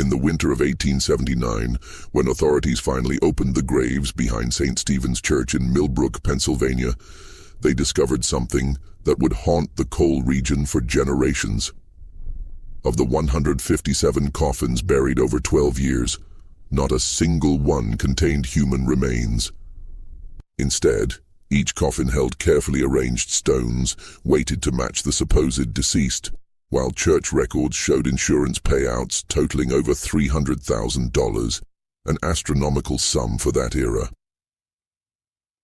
In the winter of 1879, when authorities finally opened the graves behind St. Stephen's Church in Millbrook, Pennsylvania, they discovered something that would haunt the coal region for generations. Of the 157 coffins buried over 12 years, not a single one contained human remains. Instead, each coffin held carefully arranged stones, weighted to match the supposed deceased, while church records showed insurance payouts totaling over $300,000, an astronomical sum for that era.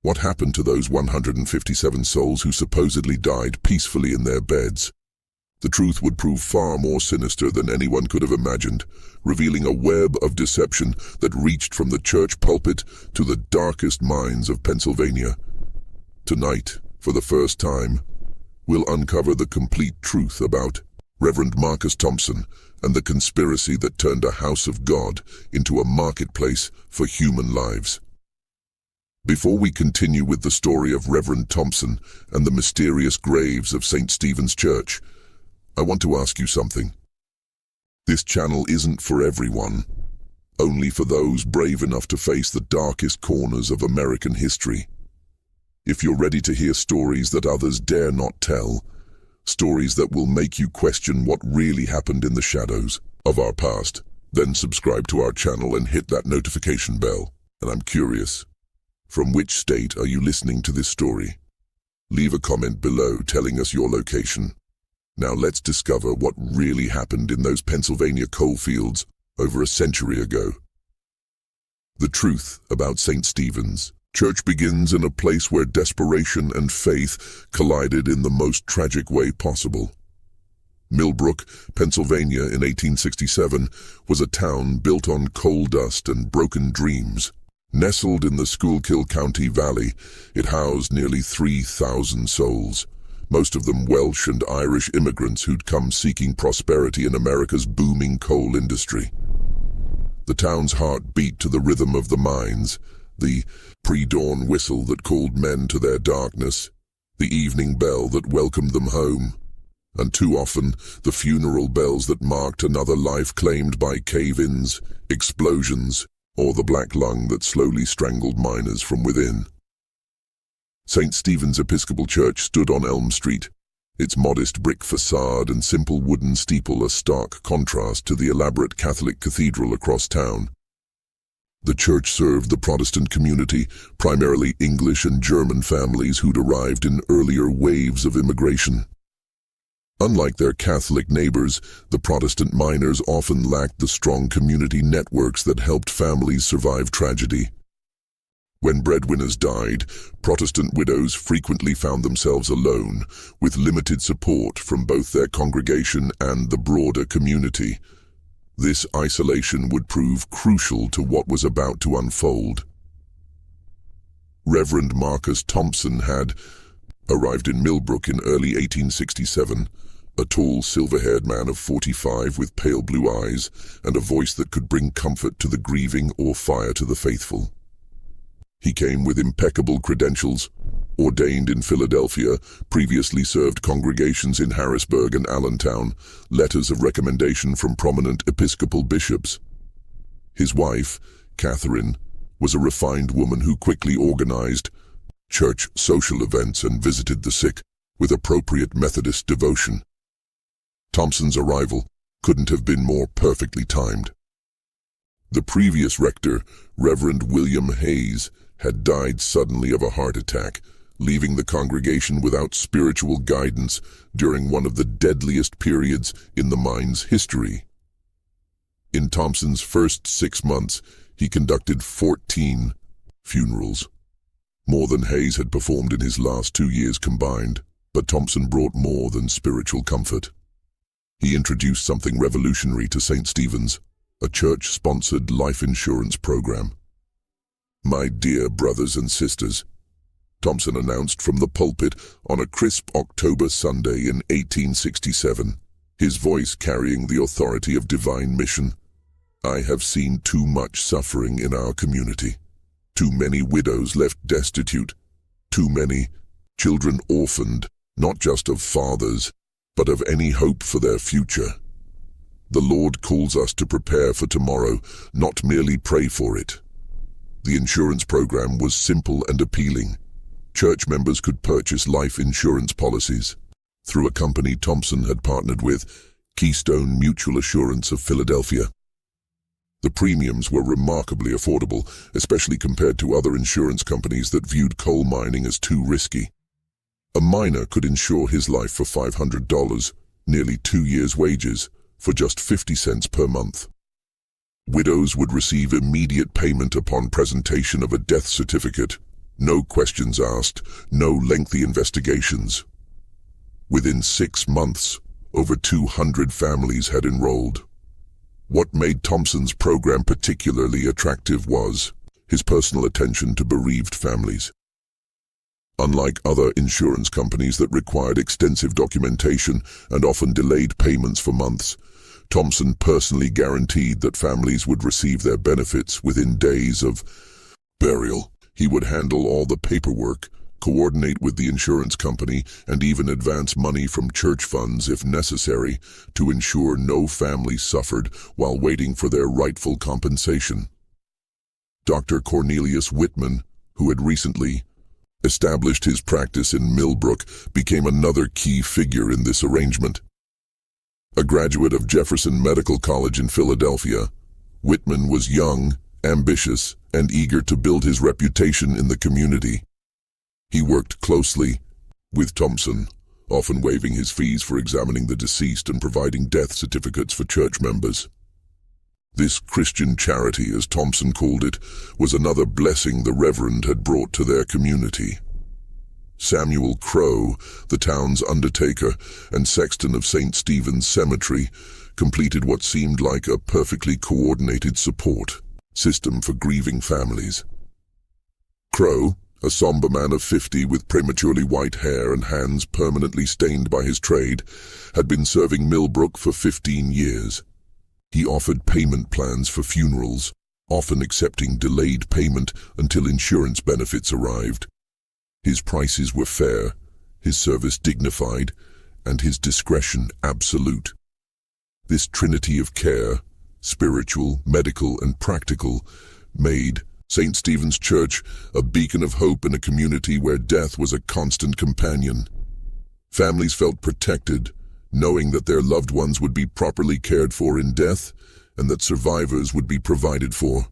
What happened to those 157 souls who supposedly died peacefully in their beds? The truth would prove far more sinister than anyone could have imagined, revealing a web of deception that reached from the church pulpit to the darkest minds of Pennsylvania. Tonight, for the first time, we'll uncover the complete truth about Reverend Marcus Thompson and the conspiracy that turned a house of God into a marketplace for human lives. Before we continue with the story of Reverend Thompson and the mysterious graves of St. Stephen's Church, I want to ask you something. This channel isn't for everyone, only for those brave enough to face the darkest corners of American history. If you're ready to hear stories that others dare not tell, stories that will make you question what really happened in the shadows of our past, then subscribe to our channel and hit that notification bell. And I'm curious, from which state are you listening to this story? Leave a comment below telling us your location. Now let's discover what really happened in those Pennsylvania coal fields over a century ago. The truth about St. Stephen's Church begins in a place where desperation and faith collided in the most tragic way possible. Millbrook, Pennsylvania in 1867 was a town built on coal dust and broken dreams. Nestled in the Schuylkill County Valley, it housed nearly 3,000 souls, most of them Welsh and Irish immigrants who'd come seeking prosperity in America's booming coal industry. The town's heart beat to the rhythm of the mines, the pre-dawn whistle that called men to their darkness, the evening bell that welcomed them home, and too often the funeral bells that marked another life claimed by cave-ins, explosions, or the black lung that slowly strangled miners from within. St. Stephen's Episcopal Church stood on Elm Street, its modest brick facade and simple wooden steeple a stark contrast to the elaborate Catholic cathedral across town. The church served the Protestant community, primarily English and German families who'd arrived in earlier waves of immigration. Unlike their Catholic neighbors, the Protestant miners often lacked the strong community networks that helped families survive tragedy. When breadwinners died, Protestant widows frequently found themselves alone, with limited support from both their congregation and the broader community. This isolation would prove crucial to what was about to unfold. Reverend Marcus Thompson had arrived in Millbrook in early 1867, a tall, silver-haired man of 45 with pale blue eyes and a voice that could bring comfort to the grieving or fire to the faithful. He came with impeccable credentials, ordained in Philadelphia, previously served congregations in Harrisburg and Allentown, letters of recommendation from prominent Episcopal bishops. His wife, Catherine, was a refined woman who quickly organized church social events and visited the sick with appropriate Methodist devotion. Thompson's arrival couldn't have been more perfectly timed. The previous rector, Reverend William Hayes, had died suddenly of a heart attack, leaving the congregation without spiritual guidance during one of the deadliest periods in the mine's history. In Thompson's first 6 months, he conducted 14 funerals, more than Hayes had performed in his last 2 years combined. But Thompson brought more than spiritual comfort. He introduced something revolutionary to St. Stephen's, a church-sponsored life insurance program. "My dear brothers and sisters," Thompson announced from the pulpit on a crisp October Sunday in 1867, his voice carrying the authority of divine mission, "I have seen too much suffering in our community. Too many widows left destitute. Too many children orphaned, not just of fathers, but of any hope for their future. The Lord calls us to prepare for tomorrow, not merely pray for it. The insurance program was simple and appealing. Church members could purchase life insurance policies through a company Thompson had partnered with, Keystone Mutual Assurance of Philadelphia. The premiums were remarkably affordable, especially compared to other insurance companies that viewed coal mining as too risky. A miner could insure his life for $500, nearly 2 years' wages, for just 50 cents per month. Widows would receive immediate payment upon presentation of a death certificate. No questions asked, no lengthy investigations. Within 6 months, over 200 families had enrolled. What made Thompson's program particularly attractive was his personal attention to bereaved families. Unlike other insurance companies that required extensive documentation and often delayed payments for months, Thompson personally guaranteed that families would receive their benefits within days of burial. He would handle all the paperwork, coordinate with the insurance company, and even advance money from church funds if necessary to ensure no family suffered while waiting for their rightful compensation. Dr. Cornelius Whitman, who had recently established his practice in Millbrook, became another key figure in this arrangement. A graduate of Jefferson Medical College in Philadelphia, Whitman was young, ambitious, and eager to build his reputation in the community. He worked closely with Thompson, often waiving his fees for examining the deceased and providing death certificates for church members. This Christian charity, as Thompson called it, was another blessing the reverend had brought to their community. Samuel Crow, the town's undertaker and sexton of St. Stephen's Cemetery, completed what seemed like a perfectly coordinated support system for grieving families. Crow, a somber man of 50 with prematurely white hair and hands permanently stained by his trade, had been serving Millbrook for 15 years. He offered payment plans for funerals, often accepting delayed payment until insurance benefits arrived. His prices were fair, his service dignified, and his discretion absolute. This trinity of care, spiritual, medical, and practical, made St. Stephen's Church a beacon of hope in a community where death was a constant companion. Families felt protected, knowing that their loved ones would be properly cared for in death and that survivors would be provided for.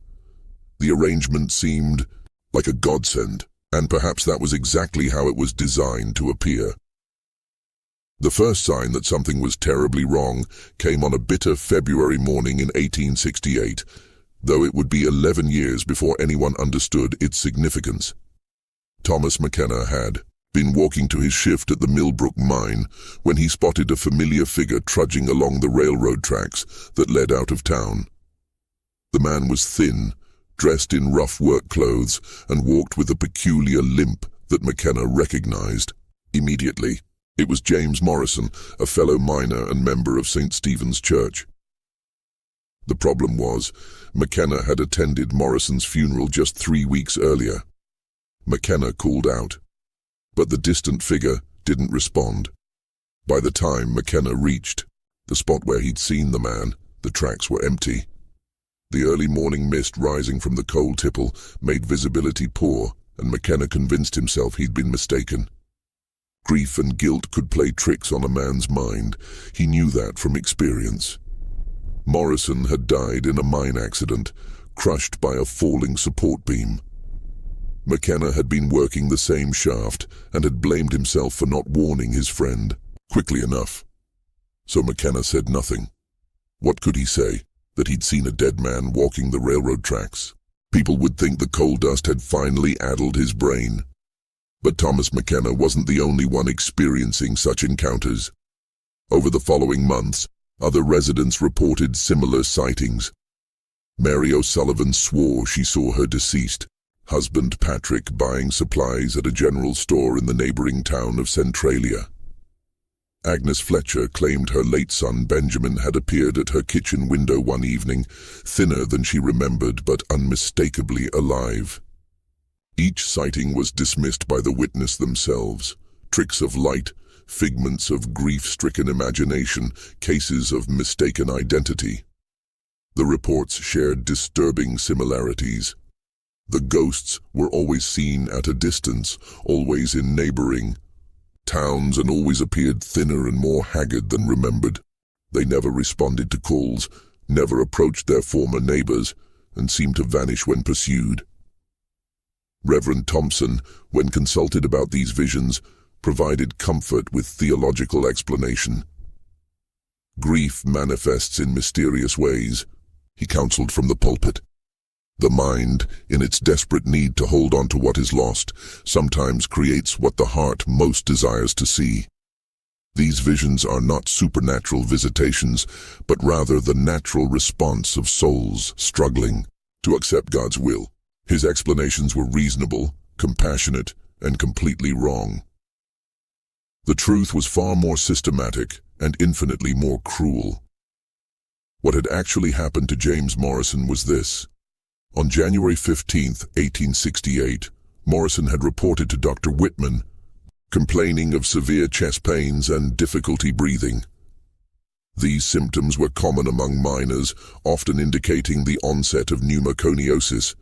The arrangement seemed like a godsend, and perhaps that was exactly how it was designed to appear. The first sign that something was terribly wrong came on a bitter February morning in 1868, though it would be 11 years before anyone understood its significance. Thomas McKenna had been walking to his shift at the Millbrook mine when he spotted a familiar figure trudging along the railroad tracks that led out of town. The man was thin, dressed in rough work clothes, and walked with a peculiar limp that McKenna recognized immediately. It was James Morrison, a fellow miner and member of St. Stephen's Church. The problem was, McKenna had attended Morrison's funeral just 3 weeks earlier. McKenna called out, but the distant figure didn't respond. By the time McKenna reached the spot where he'd seen the man, the tracks were empty. The early morning mist rising from the coal tipple made visibility poor, and McKenna convinced himself he'd been mistaken. Grief and guilt could play tricks on a man's mind. He knew that from experience. Morrison had died in a mine accident, crushed by a falling support beam. McKenna had been working the same shaft and had blamed himself for not warning his friend quickly enough. So McKenna said nothing. What could he say? That he'd seen a dead man walking the railroad tracks? People would think the coal dust had finally addled his brain. But Thomas McKenna wasn't the only one experiencing such encounters. Over the following months, other residents reported similar sightings. Mary O'Sullivan swore she saw her deceased husband Patrick buying supplies at a general store in the neighboring town of Centralia. Agnes Fletcher claimed her late son Benjamin had appeared at her kitchen window one evening, thinner than she remembered but unmistakably alive. Each sighting was dismissed by the witness themselves, tricks of light, figments of grief-stricken imagination, cases of mistaken identity. The reports shared disturbing similarities. The ghosts were always seen at a distance, always in neighboring towns, and always appeared thinner and more haggard than remembered. They never responded to calls, never approached their former neighbors, and seemed to vanish when pursued. Reverend Thompson, when consulted about these visions, provided comfort with theological explanation. Grief manifests in mysterious ways, he counseled from the pulpit. The mind, in its desperate need to hold on to what is lost, sometimes creates what the heart most desires to see. These visions are not supernatural visitations, but rather the natural response of souls struggling to accept God's will. His explanations were reasonable, compassionate, and completely wrong. The truth was far more systematic and infinitely more cruel. What had actually happened to James Morrison was this. On January 15, 1868, Morrison had reported to Dr. Whitman, complaining of severe chest pains and difficulty breathing. These symptoms were common among miners, often indicating the onset of pneumoconiosis,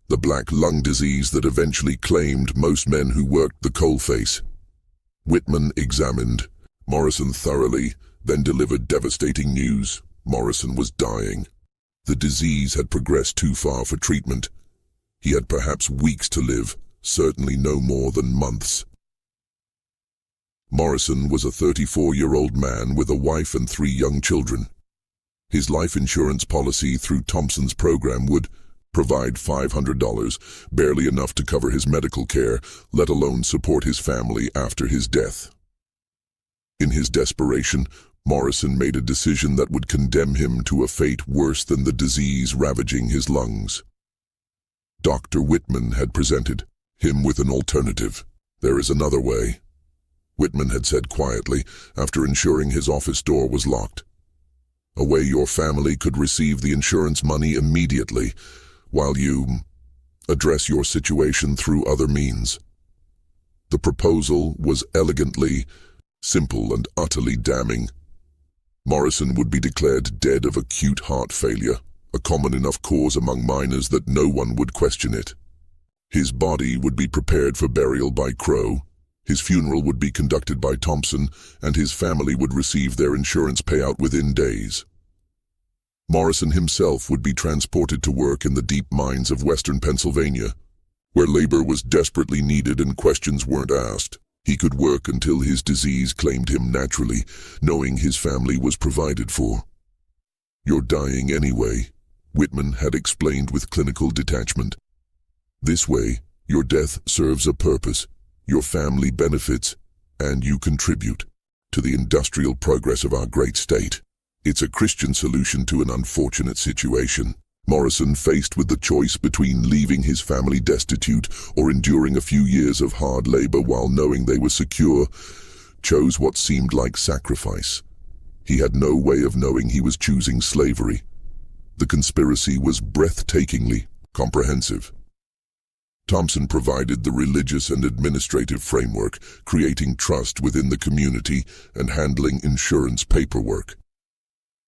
the black lung disease that eventually claimed most men who worked the coalface. Whitman examined Morrison thoroughly, then delivered devastating news. Morrison was dying. The disease had progressed too far for treatment. He had perhaps weeks to live, certainly no more than months. Morrison was a 34-year-old man with a wife and 3 young children. His life insurance policy through Thompson's program would provide $500, barely enough to cover his medical care, let alone support his family after his death. In his desperation, Morrison made a decision that would condemn him to a fate worse than the disease ravaging his lungs. Dr. Whitman had presented him with an alternative. "There is another way," Whitman had said quietly, after ensuring his office door was locked. "A way your family could receive the insurance money immediately, while you address your situation through other means." The proposal was elegantly simple and utterly damning. Morrison would be declared dead of acute heart failure, a common enough cause among miners that no one would question it. His body would be prepared for burial by Crow, his funeral would be conducted by Thompson, and his family would receive their insurance payout within days. Morrison himself would be transported to work in the deep mines of western Pennsylvania, where labor was desperately needed and questions weren't asked. He could work until his disease claimed him naturally, knowing his family was provided for. "You're dying anyway," Whitman had explained with clinical detachment. "This way, your death serves a purpose, your family benefits, and you contribute to the industrial progress of our great state. It's a Christian solution to an unfortunate situation." Morrison, faced with the choice between leaving his family destitute or enduring a few years of hard labor while knowing they were secure, chose what seemed like sacrifice. He had no way of knowing he was choosing slavery. The conspiracy was breathtakingly comprehensive. Thompson provided the religious and administrative framework, creating trust within the community and handling insurance paperwork.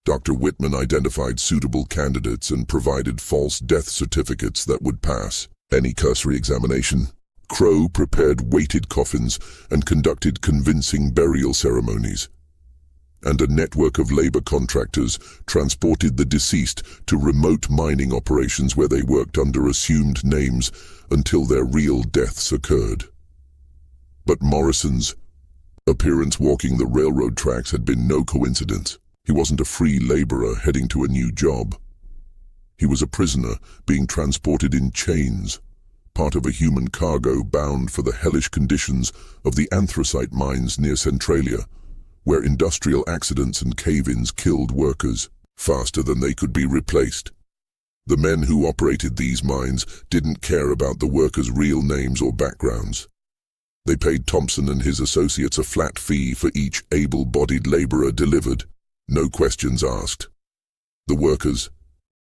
Dr. Whitman identified suitable candidates and provided false death certificates that would pass any cursory examination. Crow prepared weighted coffins and conducted convincing burial ceremonies. And a network of labor contractors transported the deceased to remote mining operations where they worked under assumed names until their real deaths occurred. But Morrison's appearance walking the railroad tracks had been no coincidence. He wasn't a free laborer heading to a new job. He was a prisoner being transported in chains, part of a human cargo bound for the hellish conditions of the anthracite mines near Centralia, where industrial accidents and cave-ins killed workers faster than they could be replaced. The men who operated these mines didn't care about the workers' real names or backgrounds. They paid Thompson and his associates a flat fee for each able-bodied laborer delivered. No questions asked. The workers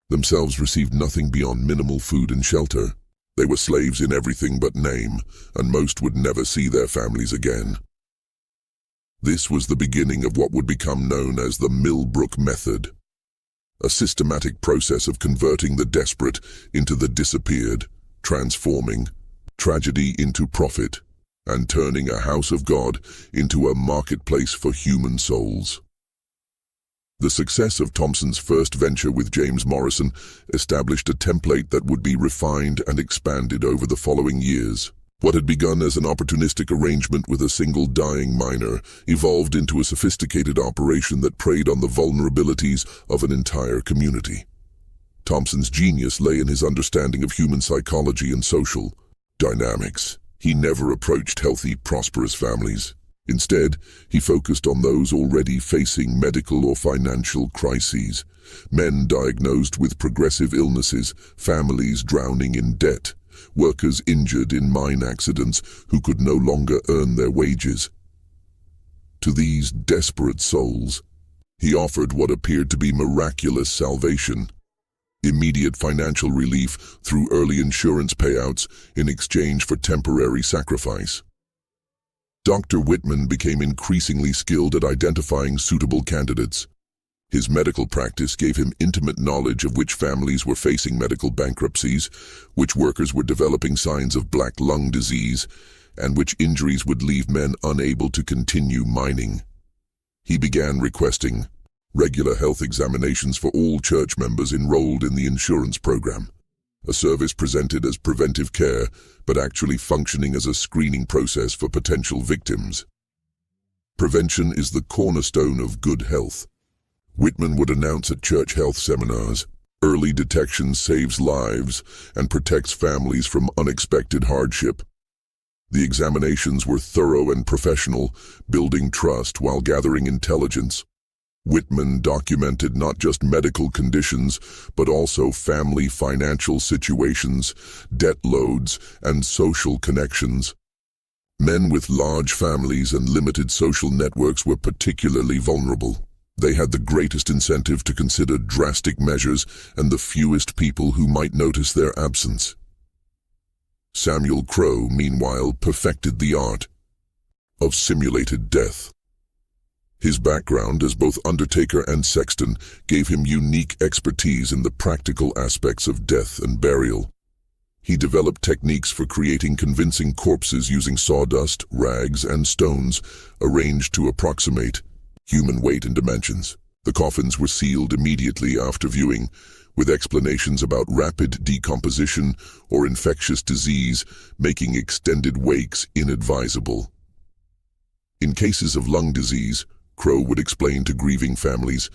themselves received nothing beyond minimal food and shelter. They were slaves in everything but name, and most would never see their families again. This was the beginning of what would become known as the Millbrook Method, a systematic process of converting the desperate into the disappeared, transforming tragedy into profit, and turning a house of God into a marketplace for human souls. The success of Thompson's first venture with James Morrison established a template that would be refined and expanded over the following years. What had begun as an opportunistic arrangement with a single dying miner evolved into a sophisticated operation that preyed on the vulnerabilities of an entire community. Thompson's genius lay in his understanding of human psychology and social dynamics. He never approached healthy, prosperous families. Instead, he focused on those already facing medical or financial crises, men diagnosed with progressive illnesses, families drowning in debt, workers injured in mine accidents who could no longer earn their wages. To these desperate souls, he offered what appeared to be miraculous salvation, immediate financial relief through early insurance payouts in exchange for temporary sacrifice. Dr. Whitman became increasingly skilled at identifying suitable candidates. His medical practice gave him intimate knowledge of which families were facing medical bankruptcies, which workers were developing signs of black lung disease, and which injuries would leave men unable to continue mining. He began requesting regular health examinations for all church members enrolled in the insurance program, a service presented as preventive care, but actually functioning as a screening process for potential victims. Prevention is the cornerstone of good health. Whitman would announce at church health seminars, early detection saves lives and protects families from unexpected hardship. The examinations were thorough and professional, building trust while gathering intelligence. Whitman documented not just medical conditions, but also family financial situations, debt loads, and social connections. Men with large families and limited social networks were particularly vulnerable. They had the greatest incentive to consider drastic measures and the fewest people who might notice their absence. Samuel Crowe, meanwhile, perfected the art of simulated death. His background as both undertaker and sexton gave him unique expertise in the practical aspects of death and burial. He developed techniques for creating convincing corpses using sawdust, rags, and stones, arranged to approximate human weight and dimensions. The coffins were sealed immediately after viewing, with explanations about rapid decomposition or infectious disease, making extended wakes inadvisable. In cases of lung disease, Crowe would explain to grieving families,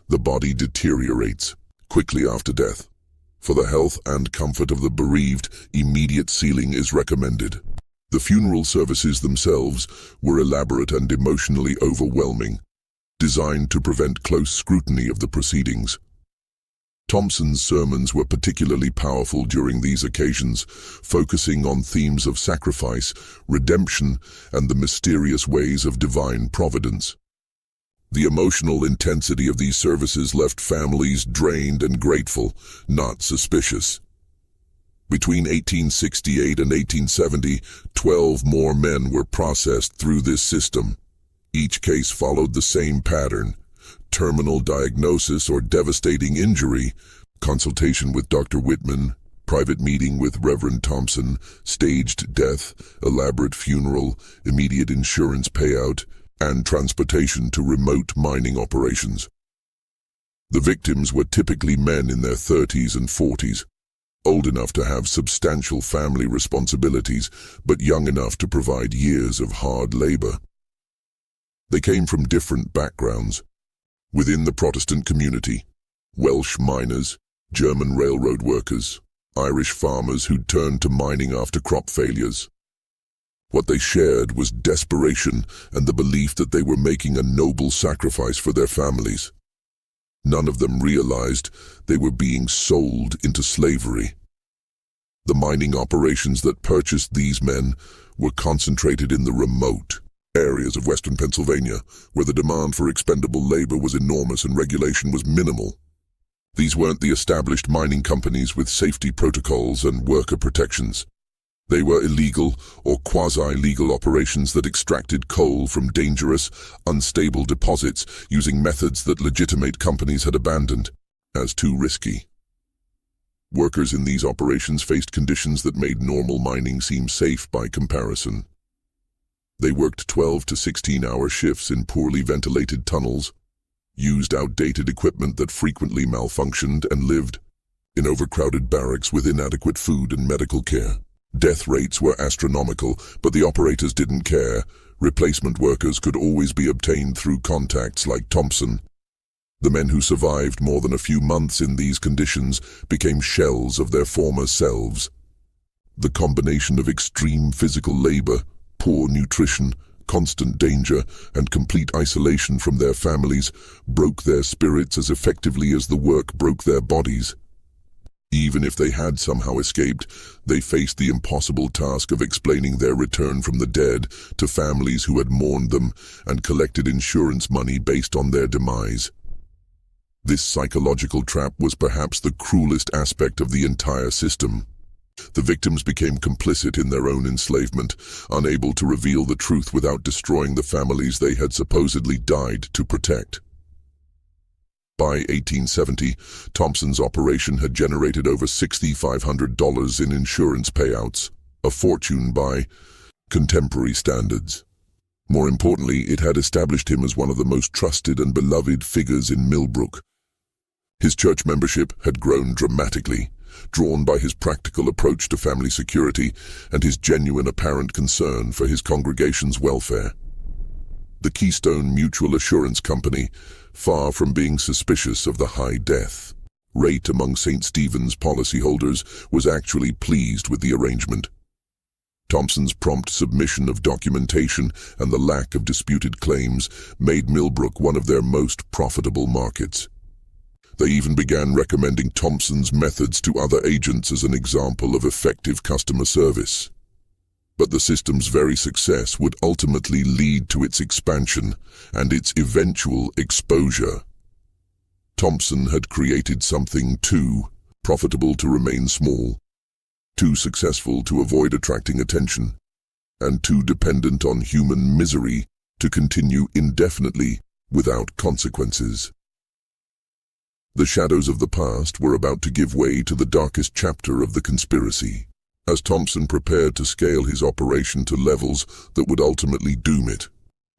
the body deteriorates quickly after death. For the health and comfort of the bereaved, immediate sealing is recommended. The funeral services themselves were elaborate and emotionally overwhelming, designed to prevent close scrutiny of the proceedings. Thompson's sermons were particularly powerful during these occasions, focusing on themes of sacrifice, redemption, and the mysterious ways of divine providence. The emotional intensity of these services left families drained and grateful, not suspicious. Between 1868 and 1870, 12 more men were processed through this system. Each case followed the same pattern: terminal diagnosis or devastating injury, consultation with Dr. Whitman, private meeting with Reverend Thompson, staged death, elaborate funeral, immediate insurance payout, and transportation to remote mining operations. The victims were typically men in their 30s and 40s, old enough to have substantial family responsibilities, but young enough to provide years of hard labor. They came from different backgrounds. Within the Protestant community, Welsh miners, German railroad workers, Irish farmers who'd turned to mining after crop failures. What they shared was desperation and the belief that they were making a noble sacrifice for their families. None of them realized they were being sold into slavery. The mining operations that purchased these men were concentrated in the remote areas of western Pennsylvania, where the demand for expendable labor was enormous and regulation was minimal. These weren't the established mining companies with safety protocols and worker protections. They were illegal or quasi-legal operations that extracted coal from dangerous, unstable deposits using methods that legitimate companies had abandoned as too risky. Workers in these operations faced conditions that made normal mining seem safe by comparison. They worked 12 to 16-hour shifts in poorly ventilated tunnels, used outdated equipment that frequently malfunctioned, and lived in overcrowded barracks with inadequate food and medical care. Death rates were astronomical, but the operators didn't care. Replacement workers could always be obtained through contacts like Thompson. The men who survived more than a few months in these conditions became shells of their former selves. The combination of extreme physical labor, poor nutrition, constant danger, and complete isolation from their families broke their spirits as effectively as the work broke their bodies. Even if they had somehow escaped, they faced the impossible task of explaining their return from the dead to families who had mourned them and collected insurance money based on their demise. This psychological trap was perhaps the cruelest aspect of the entire system. The victims became complicit in their own enslavement, unable to reveal the truth without destroying the families they had supposedly died to protect. By 1870, Thompson's operation had generated over $6,500 in insurance payouts, a fortune by contemporary standards. More importantly, it had established him as one of the most trusted and beloved figures in Millbrook. His church membership had grown dramatically, drawn by his practical approach to family security and his genuine apparent concern for his congregation's welfare. The Keystone Mutual Assurance Company, far from being suspicious of the high death rate among St. Stephen's policyholders, was actually pleased with the arrangement. Thompson's prompt submission of documentation and the lack of disputed claims made Millbrook one of their most profitable markets. They even began recommending Thompson's methods to other agents as an example of effective customer service. But the system's very success would ultimately lead to its expansion and its eventual exposure. Thompson had created something too profitable to remain small, too successful to avoid attracting attention, and too dependent on human misery to continue indefinitely without consequences. The shadows of the past were about to give way to the darkest chapter of the conspiracy, as Thompson prepared to scale his operation to levels that would ultimately doom it.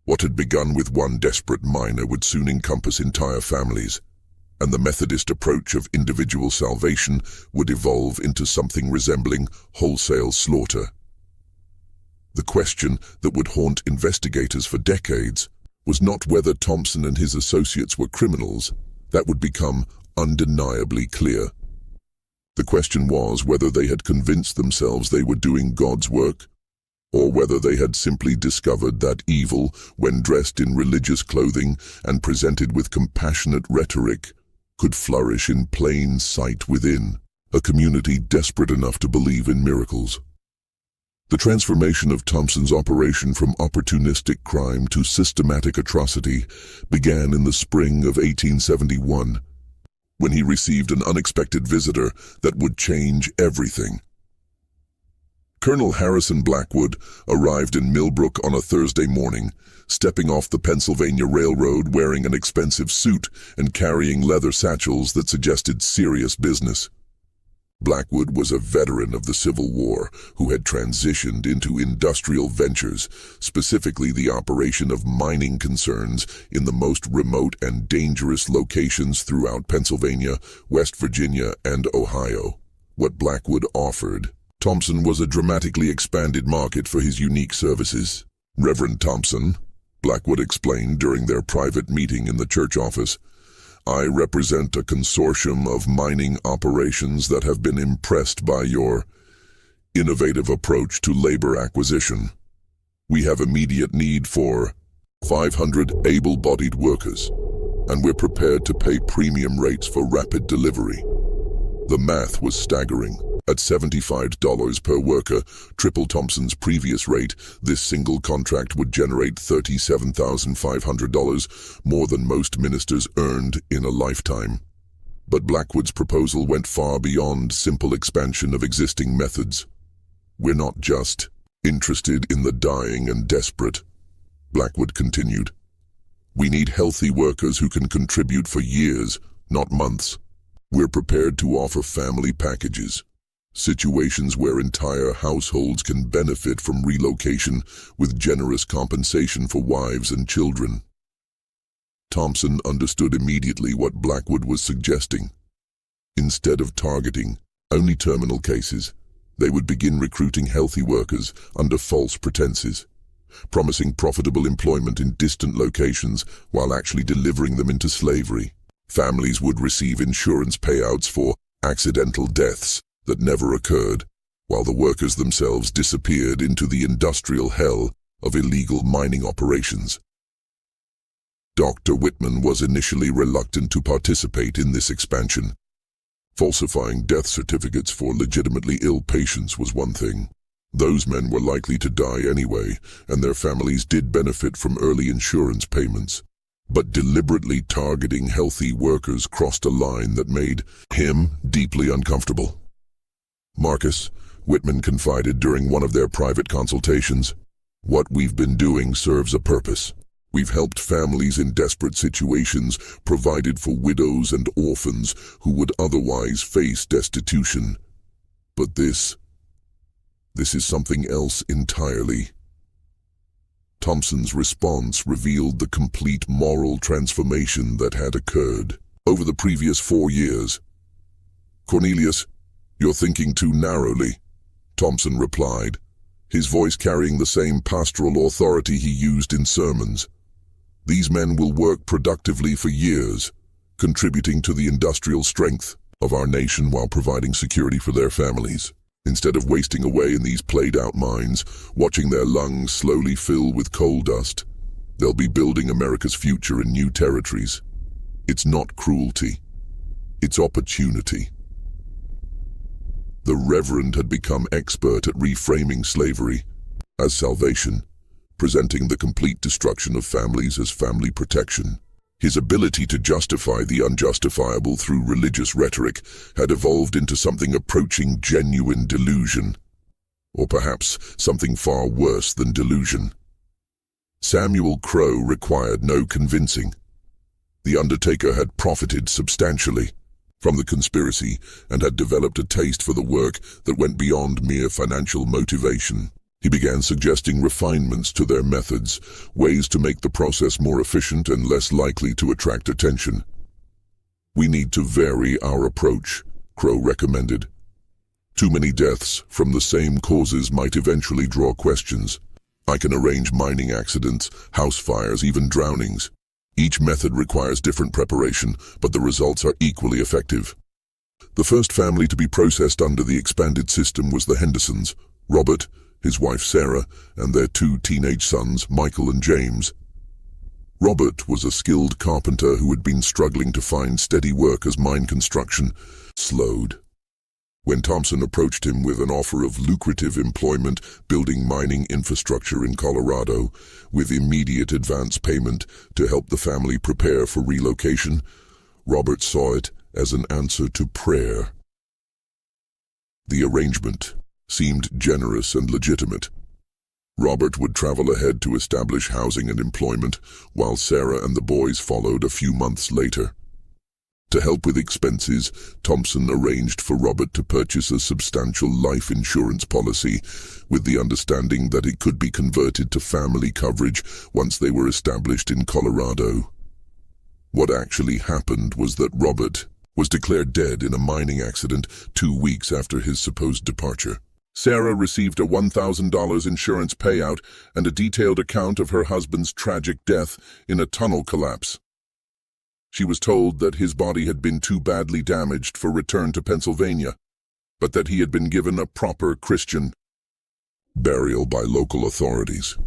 What had begun with one desperate miner would soon encompass entire families, and the Methodist approach of individual salvation would evolve into something resembling wholesale slaughter. The question that would haunt investigators for decades was not whether Thompson and his associates were criminals. That would become undeniably clear. The question was whether they had convinced themselves they were doing God's work, or whether they had simply discovered that evil, when dressed in religious clothing and presented with compassionate rhetoric, could flourish in plain sight within a community desperate enough to believe in miracles. The transformation of Thompson's operation from opportunistic crime to systematic atrocity began in the spring of 1871, when he received an unexpected visitor that would change everything. Colonel Harrison Blackwood arrived in Millbrook on a Thursday morning, stepping off the Pennsylvania Railroad wearing an expensive suit and carrying leather satchels that suggested serious business. Blackwood was a veteran of the Civil War who had transitioned into industrial ventures, specifically the operation of mining concerns in the most remote and dangerous locations throughout Pennsylvania, West Virginia, and Ohio. What Blackwood offered Thompson was a dramatically expanded market for his unique services. "Reverend Thompson," Blackwood explained during their private meeting in the church office, "I represent a consortium of mining operations that have been impressed by your innovative approach to labor acquisition. We have immediate need for 500 able-bodied workers, and we're prepared to pay premium rates for rapid delivery." The math was staggering. At $75 per worker, triple Thompson's previous rate, this single contract would generate $37,500, more than most ministers earned in a lifetime. But Blackwood's proposal went far beyond simple expansion of existing methods. We're not just interested in the dying and desperate, Blackwood continued. We need healthy workers who can contribute for years, not months. We're prepared to offer family packages, situations where entire households can benefit from relocation with generous compensation for wives and children. Thompson understood immediately what Blackwood was suggesting. Instead of targeting only terminal cases, they would begin recruiting healthy workers under false pretenses, promising profitable employment in distant locations while actually delivering them into slavery. Families would receive insurance payouts for accidental deaths that never occurred, while the workers themselves disappeared into the industrial hell of illegal mining operations. Dr. Whitman was initially reluctant to participate in this expansion. Falsifying death certificates for legitimately ill patients was one thing. Those men were likely to die anyway, and their families did benefit from early insurance payments. But deliberately targeting healthy workers crossed a line that made him deeply uncomfortable. Marcus, Whitman confided during one of their private consultations, what we've been doing serves a purpose. We've helped families in desperate situations, provided for widows and orphans who would otherwise face destitution. But this is something else entirely. Thompson's response revealed the complete moral transformation that had occurred over the previous 4 years. Cornelius, you're thinking too narrowly, Thompson replied, his voice carrying the same pastoral authority he used in sermons. These men will work productively for years, contributing to the industrial strength of our nation while providing security for their families. Instead of wasting away in these played-out mines, watching their lungs slowly fill with coal dust, they'll be building America's future in new territories. It's not cruelty. It's opportunity. The Reverend had become expert at reframing slavery as salvation, presenting the complete destruction of families as family protection. His ability to justify the unjustifiable through religious rhetoric had evolved into something approaching genuine delusion, or perhaps something far worse than delusion. Samuel Crow required no convincing. The undertaker had profited substantially from the conspiracy and had developed a taste for the work that went beyond mere financial motivation. He began suggesting refinements to their methods, ways to make the process more efficient and less likely to attract attention. We need to vary our approach, Crow recommended. Too many deaths from the same causes might eventually draw questions. I can arrange mining accidents, house fires, even drownings. Each method requires different preparation, but the results are equally effective. The first family to be processed under the expanded system was the Hendersons, Robert, his wife Sarah, and their 2 teenage sons, Michael and James. Robert was a skilled carpenter who had been struggling to find steady work as mine construction slowed. When Thompson approached him with an offer of lucrative employment building mining infrastructure in Colorado, with immediate advance payment to help the family prepare for relocation, Robert saw it as an answer to prayer. The arrangement seemed generous and legitimate. Robert would travel ahead to establish housing and employment, while Sarah and the boys followed a few months later. To help with expenses, Thompson arranged for Robert to purchase a substantial life insurance policy, with the understanding that it could be converted to family coverage once they were established in Colorado. What actually happened was that Robert was declared dead in a mining accident 2 weeks after his supposed departure. Sarah received a $1,000 insurance payout and a detailed account of her husband's tragic death in a tunnel collapse. She was told that his body had been too badly damaged for return to Pennsylvania, but that he had been given a proper Christian burial by local authorities.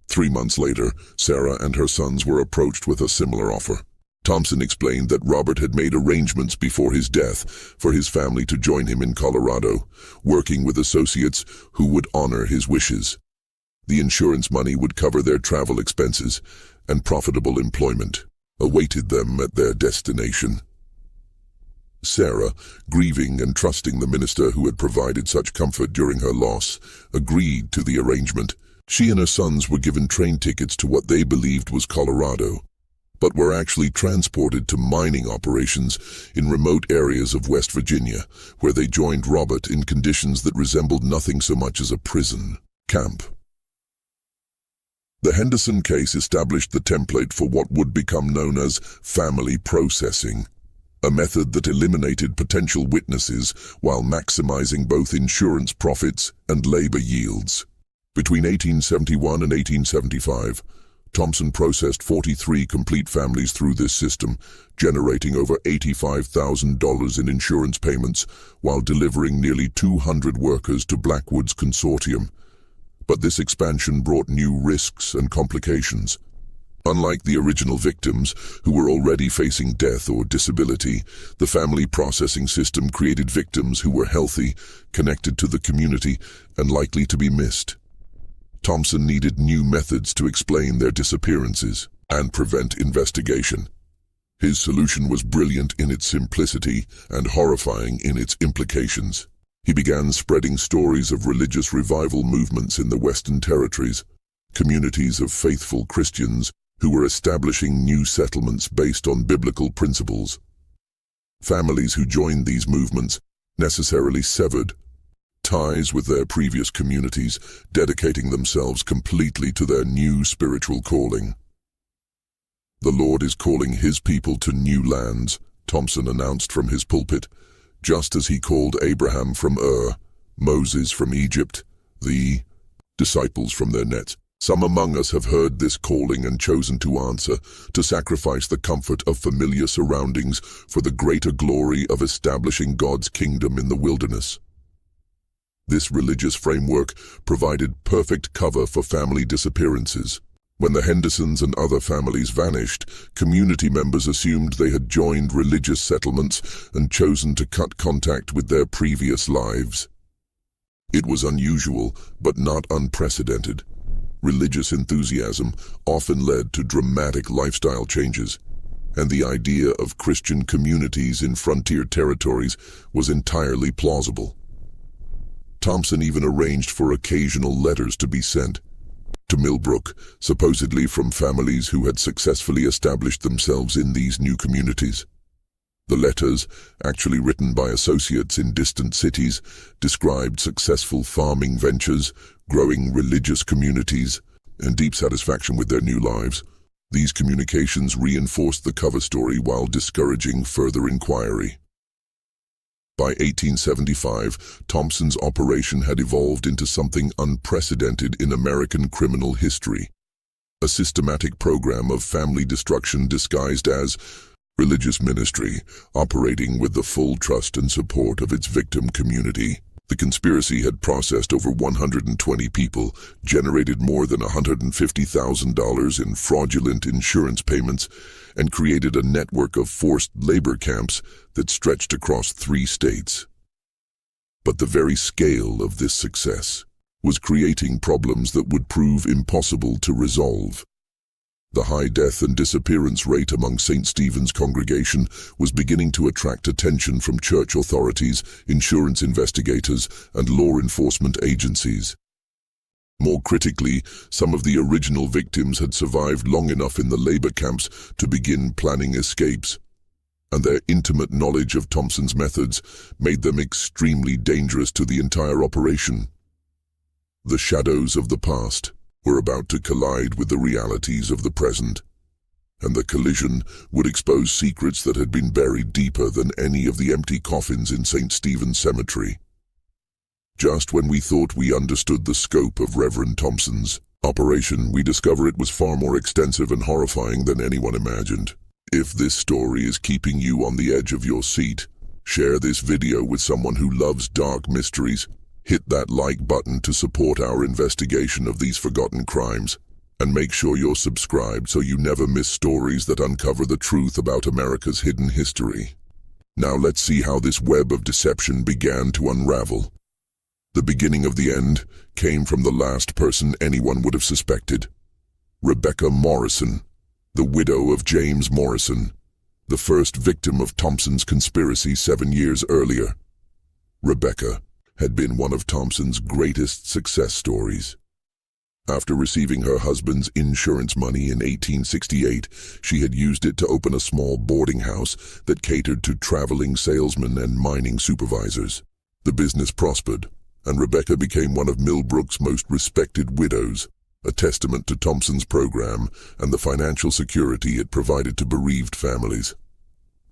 3 months later, Sarah and her sons were approached with a similar offer. Thompson explained that Robert had made arrangements before his death for his family to join him in Colorado, working with associates who would honor his wishes. The insurance money would cover their travel expenses, and profitable employment awaited them at their destination. Sarah, grieving and trusting the minister who had provided such comfort during her loss, agreed to the arrangement. She and her sons were given train tickets to what they believed was Colorado, but were actually transported to mining operations in remote areas of West Virginia, where they joined Robert in conditions that resembled nothing so much as a prison camp. The Henderson case established the template for what would become known as family processing, a method that eliminated potential witnesses while maximizing both insurance profits and labor yields. Between 1871 and 1875, Thompson processed 43 complete families through this system, generating over $85,000 in insurance payments while delivering nearly 200 workers to Blackwood's consortium. But this expansion brought new risks and complications. Unlike the original victims, who were already facing death or disability, the family processing system created victims who were healthy, connected to the community, and likely to be missed. Thompson needed new methods to explain their disappearances and prevent investigation. His solution was brilliant in its simplicity and horrifying in its implications. He began spreading stories of religious revival movements in the Western Territories, communities of faithful Christians who were establishing new settlements based on biblical principles. Families who joined these movements necessarily severed ties with their previous communities, dedicating themselves completely to their new spiritual calling. "The Lord is calling His people to new lands," Thompson announced from his pulpit, just as He called Abraham from Ur, Moses from Egypt, the disciples from their nets. Some among us have heard this calling and chosen to answer, to sacrifice the comfort of familiar surroundings for the greater glory of establishing God's kingdom in the wilderness. This religious framework provided perfect cover for family disappearances. When the Hendersons and other families vanished, community members assumed they had joined religious settlements and chosen to cut contact with their previous lives. It was unusual, but not unprecedented. Religious enthusiasm often led to dramatic lifestyle changes, and the idea of Christian communities in frontier territories was entirely plausible. Thompson even arranged for occasional letters to be sent to Millbrook, supposedly from families who had successfully established themselves in these new communities. The letters, actually written by associates in distant cities, described successful farming ventures, growing religious communities, and deep satisfaction with their new lives. These communications reinforced the cover story while discouraging further inquiry. By 1875, Thompson's operation had evolved into something unprecedented in American criminal history. A systematic program of family destruction disguised as religious ministry, operating with the full trust and support of its victim community. The conspiracy had processed over 120 people, generated more than $150,000 in fraudulent insurance payments, and created a network of forced labor camps that stretched across 3 states. But the very scale of this success was creating problems that would prove impossible to resolve. The high death and disappearance rate among St. Stephen's congregation was beginning to attract attention from church authorities, insurance investigators, and law enforcement agencies. More critically, some of the original victims had survived long enough in the labor camps to begin planning escapes, and their intimate knowledge of Thompson's methods made them extremely dangerous to the entire operation. The shadows of the past were about to collide with the realities of the present, and the collision would expose secrets that had been buried deeper than any of the empty coffins in St. Stephen's Cemetery. Just when we thought we understood the scope of Reverend Thompson's operation, we discover it was far more extensive and horrifying than anyone imagined. If this story is keeping you on the edge of your seat, share this video with someone who loves dark mysteries. Hit that like button to support our investigation of these forgotten crimes, and make sure you're subscribed so you never miss stories that uncover the truth about America's hidden history. Now let's see how this web of deception began to unravel. The beginning of the end came from the last person anyone would have suspected. Rebecca Morrison, the widow of James Morrison, the first victim of Thompson's conspiracy 7 years earlier. Rebecca had been one of Thompson's greatest success stories. After receiving her husband's insurance money in 1868, she had used it to open a small boarding house that catered to traveling salesmen and mining supervisors. The business prospered, and Rebecca became one of Millbrook's most respected widows, a testament to Thompson's program and the financial security it provided to bereaved families.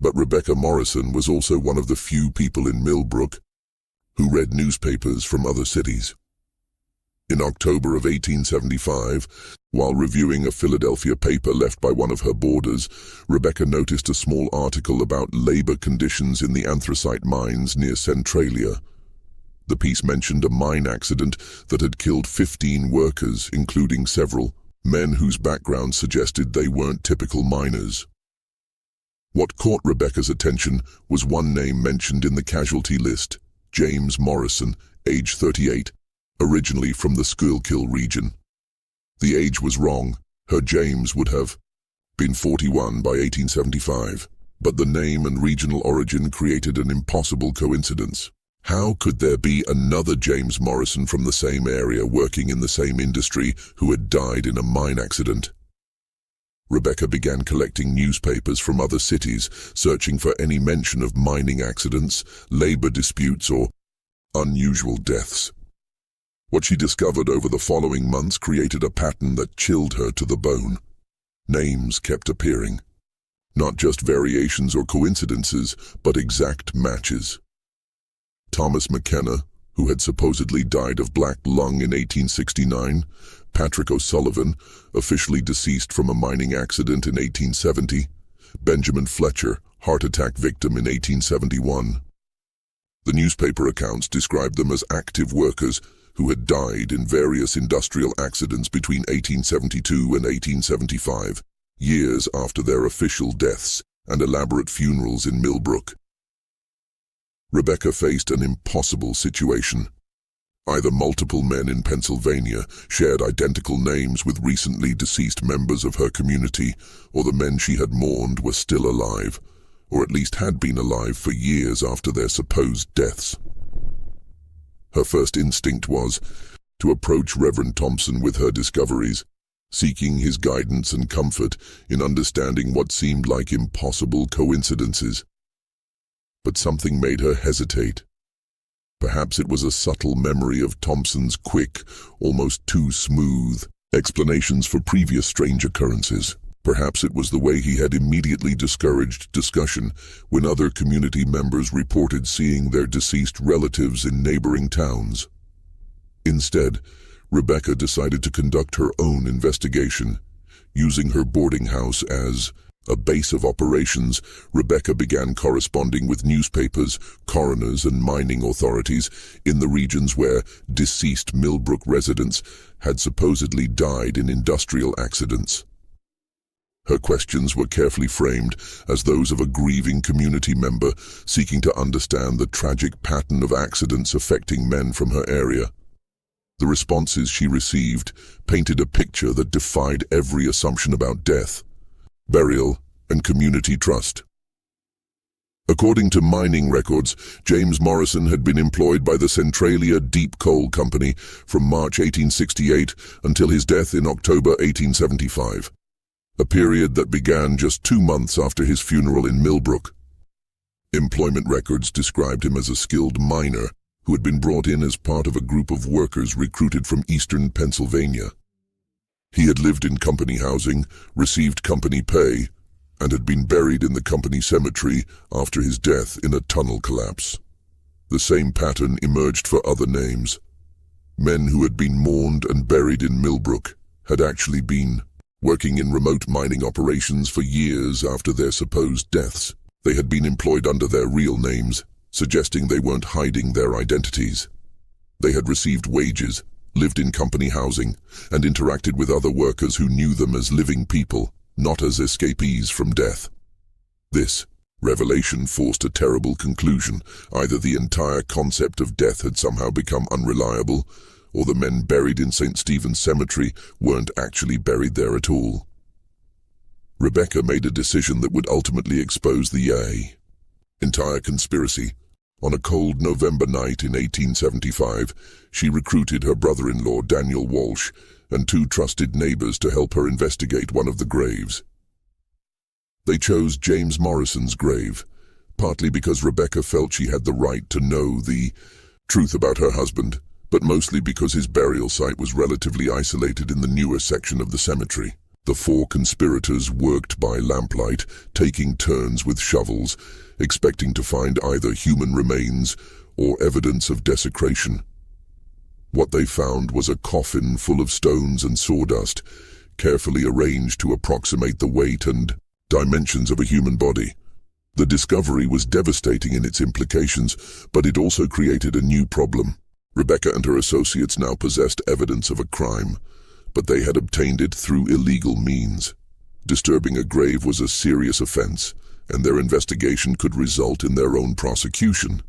But Rebecca Morrison was also one of the few people in Millbrook who read newspapers from other cities. In October of 1875, while reviewing a Philadelphia paper left by one of her boarders, Rebecca noticed a small article about labor conditions in the anthracite mines near Centralia. The piece mentioned a mine accident that had killed 15 workers, including several men whose backgrounds suggested they weren't typical miners. What caught Rebecca's attention was one name mentioned in the casualty list: James Morrison, age 38. Originally from the Schuylkill region. The age was wrong. Her James would have been 41 by 1875, but the name and regional origin created an impossible coincidence. How could there be another James Morrison from the same area working in the same industry who had died in a mine accident? Rebecca began collecting newspapers from other cities, searching for any mention of mining accidents, labor disputes, or unusual deaths. What she discovered over the following months created a pattern that chilled her to the bone. Names kept appearing. Not just variations or coincidences, but exact matches. Thomas McKenna, who had supposedly died of black lung in 1869, Patrick O'Sullivan, officially deceased from a mining accident in 1870, Benjamin Fletcher, heart attack victim in 1871. The newspaper accounts described them as active workers who had died in various industrial accidents between 1872 and 1875, years after their official deaths and elaborate funerals in Millbrook. Rebecca faced an impossible situation. Either multiple men in Pennsylvania shared identical names with recently deceased members of her community, or the men she had mourned were still alive, or at least had been alive for years after their supposed deaths. Her first instinct was to approach Reverend Thompson with her discoveries, seeking his guidance and comfort in understanding what seemed like impossible coincidences. But something made her hesitate. Perhaps it was a subtle memory of Thompson's quick, almost too smooth, explanations for previous strange occurrences. Perhaps it was the way he had immediately discouraged discussion when other community members reported seeing their deceased relatives in neighboring towns. Instead, Rebecca decided to conduct her own investigation. Using her boarding house as a base of operations, Rebecca began corresponding with newspapers, coroners, and mining authorities in the regions where deceased Millbrook residents had supposedly died in industrial accidents. Her questions were carefully framed as those of a grieving community member seeking to understand the tragic pattern of accidents affecting men from her area. The responses she received painted a picture that defied every assumption about death, burial, and community trust. According to mining records, James Morrison had been employed by the Centralia Deep Coal Company from March 1868 until his death in October 1875. A period that began just 2 months after his funeral in Millbrook. Employment records described him as a skilled miner who had been brought in as part of a group of workers recruited from eastern Pennsylvania. He had lived in company housing, received company pay, and had been buried in the company cemetery after his death in a tunnel collapse. The same pattern emerged for other names. Men who had been mourned and buried in Millbrook had actually been working in remote mining operations for years after their supposed deaths. They had been employed under their real names, suggesting they weren't hiding their identities. They had received wages, lived in company housing, and interacted with other workers who knew them as living people, not as escapees from death. This revelation forced a terrible conclusion. Either the entire concept of death had somehow become unreliable, or the men buried in St. Stephen's Cemetery weren't actually buried there at all. Rebecca made a decision that would ultimately expose the entire conspiracy. On a cold November night in 1875, she recruited her brother-in-law Daniel Walsh and two trusted neighbors to help her investigate one of the graves. They chose James Morrison's grave, partly because Rebecca felt she had the right to know the truth about her husband, but mostly because his burial site was relatively isolated in the newer section of the cemetery. The four conspirators worked by lamplight, taking turns with shovels, expecting to find either human remains or evidence of desecration. What they found was a coffin full of stones and sawdust, carefully arranged to approximate the weight and dimensions of a human body. The discovery was devastating in its implications, but it also created a new problem. Rebecca and her associates now possessed evidence of a crime, but they had obtained it through illegal means. Disturbing a grave was a serious offense, and their investigation could result in their own prosecution.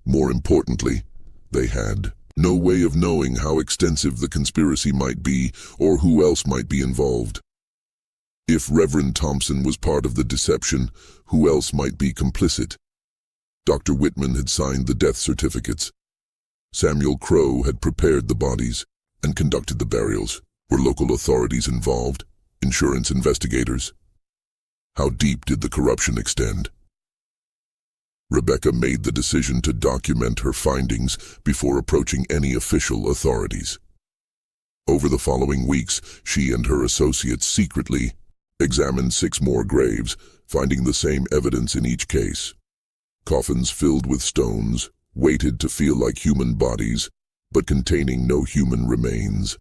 More importantly, they had no way of knowing how extensive the conspiracy might be or who else might be involved. If Reverend Thompson was part of the deception, who else might be complicit? Dr. Whitman had signed the death certificates. Samuel Crowe had prepared the bodies and conducted the burials. Were local authorities involved? Insurance investigators? How deep did the corruption extend? Rebecca made the decision to document her findings before approaching any official authorities. Over the following weeks, she and her associates secretly examined 6 more graves, finding the same evidence in each case. Coffins filled with stones, weighted to feel like human bodies, but containing no human remains.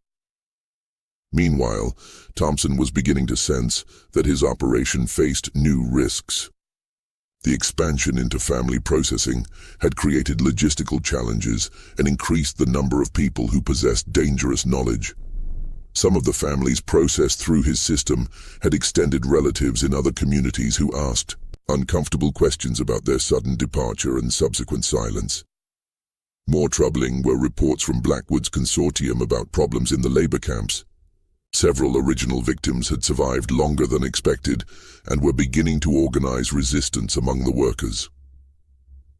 Meanwhile, Thompson was beginning to sense that his operation faced new risks. The expansion into family processing had created logistical challenges and increased the number of people who possessed dangerous knowledge. Some of the families processed through his system had extended relatives in other communities who asked uncomfortable questions about their sudden departure and subsequent silence. More troubling were reports from Blackwood's consortium about problems in the labor camps. Several original victims had survived longer than expected and were beginning to organize resistance among the workers.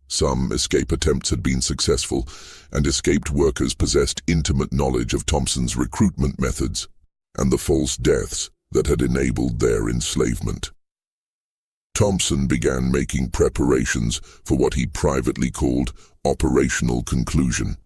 Some escape attempts had been successful, and escaped workers possessed intimate knowledge of Thompson's recruitment methods and the false deaths that had enabled their enslavement. Thompson began making preparations for what he privately called operational conclusion,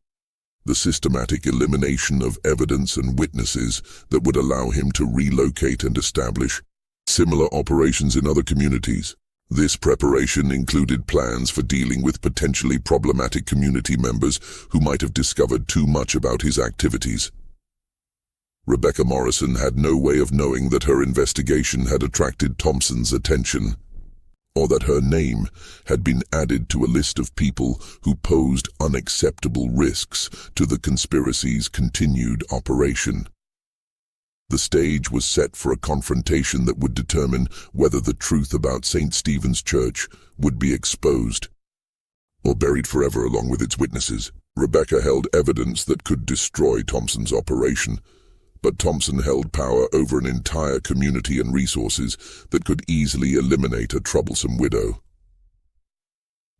the systematic elimination of evidence and witnesses that would allow him to relocate and establish similar operations in other communities. This preparation included plans for dealing with potentially problematic community members who might have discovered too much about his activities. Rebecca Morrison had no way of knowing that her investigation had attracted Thompson's attention, or that her name had been added to a list of people who posed unacceptable risks to the conspiracy's continued operation. The stage was set for a confrontation that would determine whether the truth about St. Stephen's Church would be exposed or buried forever along with its witnesses. Rebecca held evidence that could destroy Thompson's operation, but Thompson held power over an entire community and resources that could easily eliminate a troublesome widow.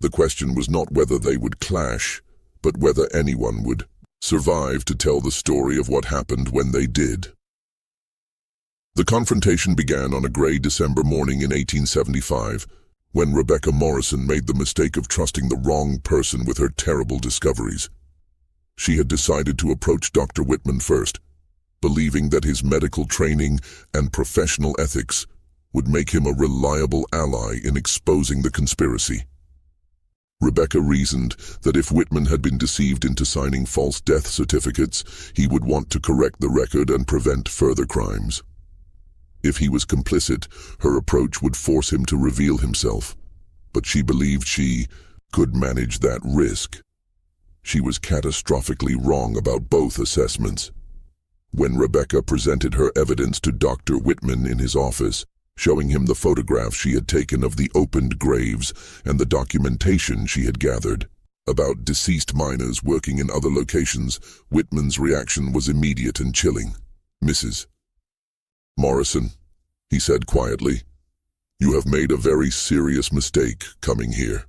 The question was not whether they would clash, but whether anyone would survive to tell the story of what happened when they did. The confrontation began on a grey December morning in 1875, when Rebecca Morrison made the mistake of trusting the wrong person with her terrible discoveries. She had decided to approach Dr. Whitman first, believing that his medical training and professional ethics would make him a reliable ally in exposing the conspiracy. Rebecca reasoned that if Whitman had been deceived into signing false death certificates, he would want to correct the record and prevent further crimes. If he was complicit, her approach would force him to reveal himself, but she believed she could manage that risk. She was catastrophically wrong about both assessments. When Rebecca presented her evidence to Dr. Whitman in his office, showing him the photographs she had taken of the opened graves and the documentation she had gathered about deceased miners working in other locations, Whitman's reaction was immediate and chilling. "Mrs. Morrison," he said quietly. "You have made a very serious mistake coming here."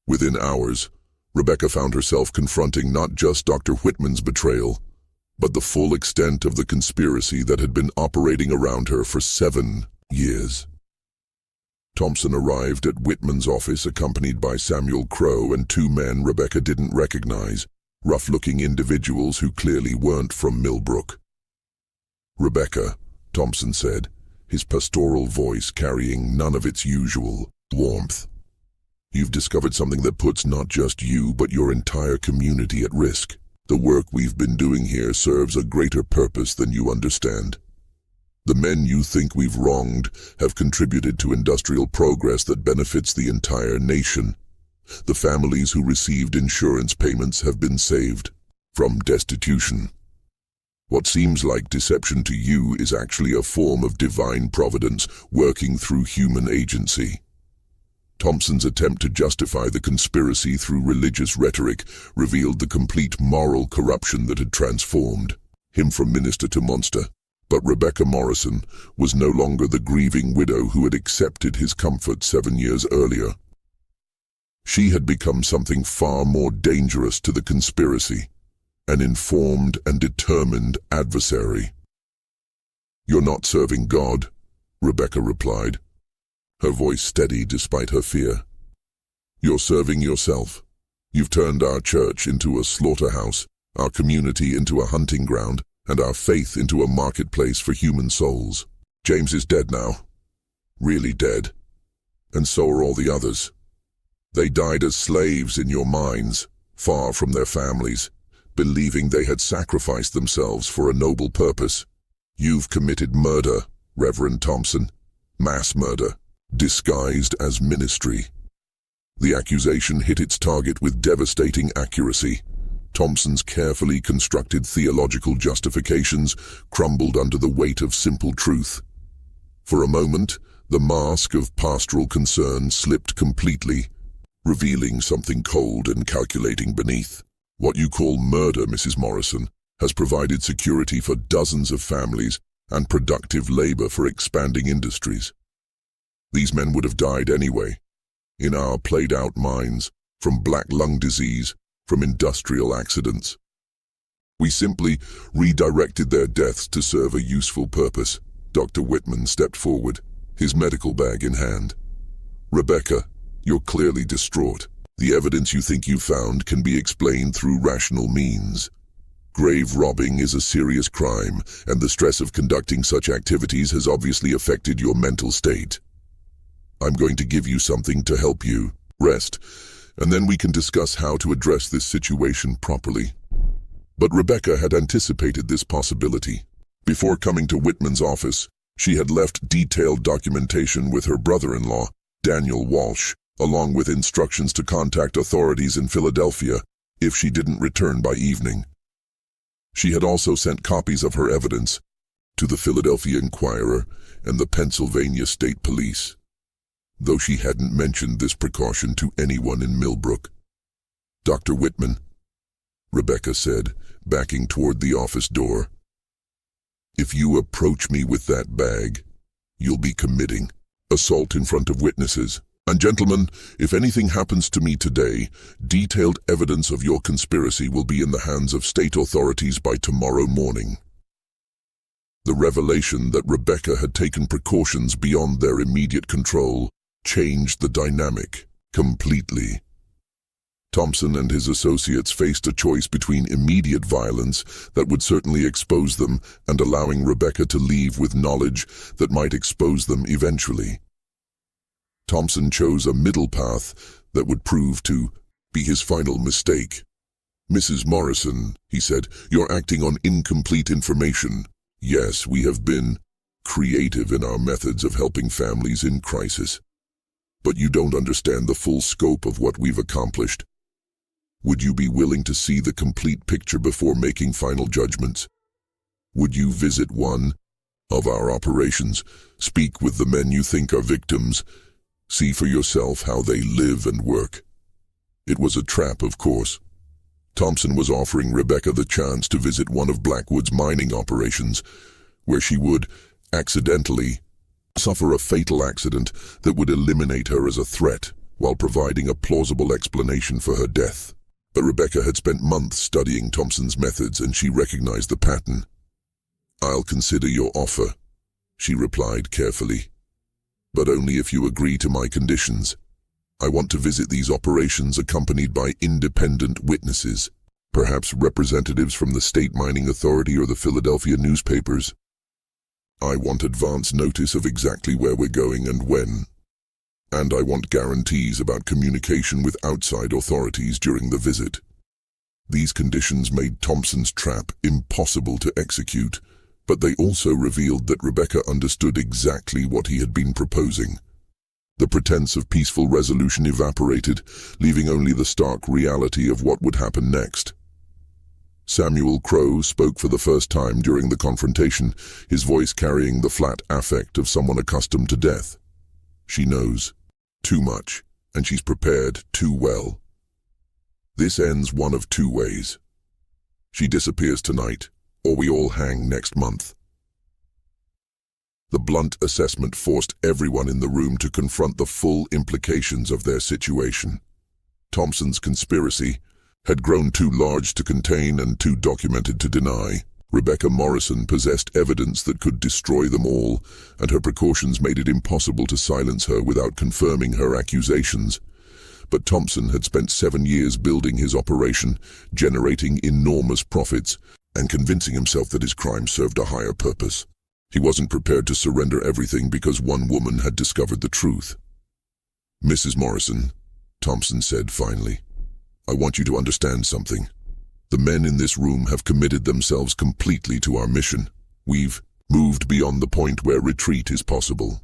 Within hours, Rebecca found herself confronting not just Dr. Whitman's betrayal, but the full extent of the conspiracy that had been operating around her for 7 years. Thompson arrived at Whitman's office accompanied by Samuel Crowe and 2 men Rebecca didn't recognize, rough-looking individuals who clearly weren't from Millbrook. "Rebecca," Thompson said, his pastoral voice carrying none of its usual warmth. "You've discovered something that puts not just you but your entire community at risk. The work we've been doing here serves a greater purpose than you understand. The men you think we've wronged have contributed to industrial progress that benefits the entire nation. The families who received insurance payments have been saved from destitution. What seems like deception to you is actually a form of divine providence working through human agency." Thompson's attempt to justify the conspiracy through religious rhetoric revealed the complete moral corruption that had transformed him from minister to monster. But Rebecca Morrison was no longer the grieving widow who had accepted his comfort 7 years earlier. She had become something far more dangerous to the conspiracy, an informed and determined adversary. "You're not serving God," Rebecca replied, her voice steady despite her fear. "You're serving yourself. You've turned our church into a slaughterhouse, our community into a hunting ground, and our faith into a marketplace for human souls. James is dead now. Really dead. And so are all the others. They died as slaves in your minds, far from their families, believing they had sacrificed themselves for a noble purpose. You've committed murder, Reverend Thompson. Mass murder, disguised as ministry." The accusation hit its target with devastating accuracy. Thompson's carefully constructed theological justifications crumbled under the weight of simple truth. For a moment, the mask of pastoral concern slipped completely, revealing something cold and calculating beneath. "What you call murder, Mrs. Morrison, has provided security for dozens of families and productive labor for expanding industries. These men would have died anyway, in our played-out minds, from black lung disease, from industrial accidents. We simply redirected their deaths to serve a useful purpose." Dr. Whitman stepped forward, his medical bag in hand. "Rebecca, you're clearly distraught. The evidence you think you found can be explained through rational means. Grave robbing is a serious crime, and the stress of conducting such activities has obviously affected your mental state. I'm going to give you something to help you rest, and then we can discuss how to address this situation properly." But Rebecca had anticipated this possibility. Before coming to Whitman's office, she had left detailed documentation with her brother-in-law, Daniel Walsh, along with instructions to contact authorities in Philadelphia if she didn't return by evening. She had also sent copies of her evidence to the Philadelphia Inquirer and the Pennsylvania State Police, though she hadn't mentioned this precaution to anyone in Millbrook. "Dr. Whitman," Rebecca said, backing toward the office door, "if you approach me with that bag, you'll be committing assault in front of witnesses. And gentlemen, if anything happens to me today, detailed evidence of your conspiracy will be in the hands of state authorities by tomorrow morning." The revelation that Rebecca had taken precautions beyond their immediate control changed the dynamic completely. Thompson and his associates faced a choice between immediate violence that would certainly expose them and allowing Rebecca to leave with knowledge that might expose them eventually. Thompson chose a middle path that would prove to be his final mistake. "Mrs. Morrison," he said, "you're acting on incomplete information. Yes, we have been creative in our methods of helping families in crisis. But you don't understand the full scope of what we've accomplished. Would you be willing to see the complete picture before making final judgments? Would you visit one of our operations, speak with the men you think are victims, see for yourself how they live and work?" It was a trap, of course. Thompson was offering Rebecca the chance to visit one of Blackwood's mining operations, where she would, accidentally suffer a fatal accident that would eliminate her as a threat while providing a plausible explanation for her death. But Rebecca had spent months studying Thompson's methods, and she recognized the pattern. "I'll consider your offer," she replied carefully, "but only if you agree to my conditions. I want to visit these operations accompanied by independent witnesses, perhaps representatives from the State Mining Authority or the Philadelphia newspapers. I want advance notice of exactly where we're going and when. And I want guarantees about communication with outside authorities during the visit." These conditions made Thompson's trap impossible to execute, but they also revealed that Rebecca understood exactly what he had been proposing. The pretense of peaceful resolution evaporated, leaving only the stark reality of what would happen next. Samuel Crowe spoke for the first time during the confrontation, his voice carrying the flat affect of someone accustomed to death. "She knows too much, and she's prepared too well. This ends one of two ways. She disappears tonight, or we all hang next month." The blunt assessment forced everyone in the room to confront the full implications of their situation. Thompson's conspiracy had grown too large to contain and too documented to deny. Rebecca Morrison possessed evidence that could destroy them all, and her precautions made it impossible to silence her without confirming her accusations. But Thompson had spent 7 years building his operation, generating enormous profits, and convincing himself that his crime served a higher purpose. He wasn't prepared to surrender everything because one woman had discovered the truth. "Mrs. Morrison," Thompson said finally, "I want you to understand something. The men in this room have committed themselves completely to our mission. We've moved beyond the point where retreat is possible.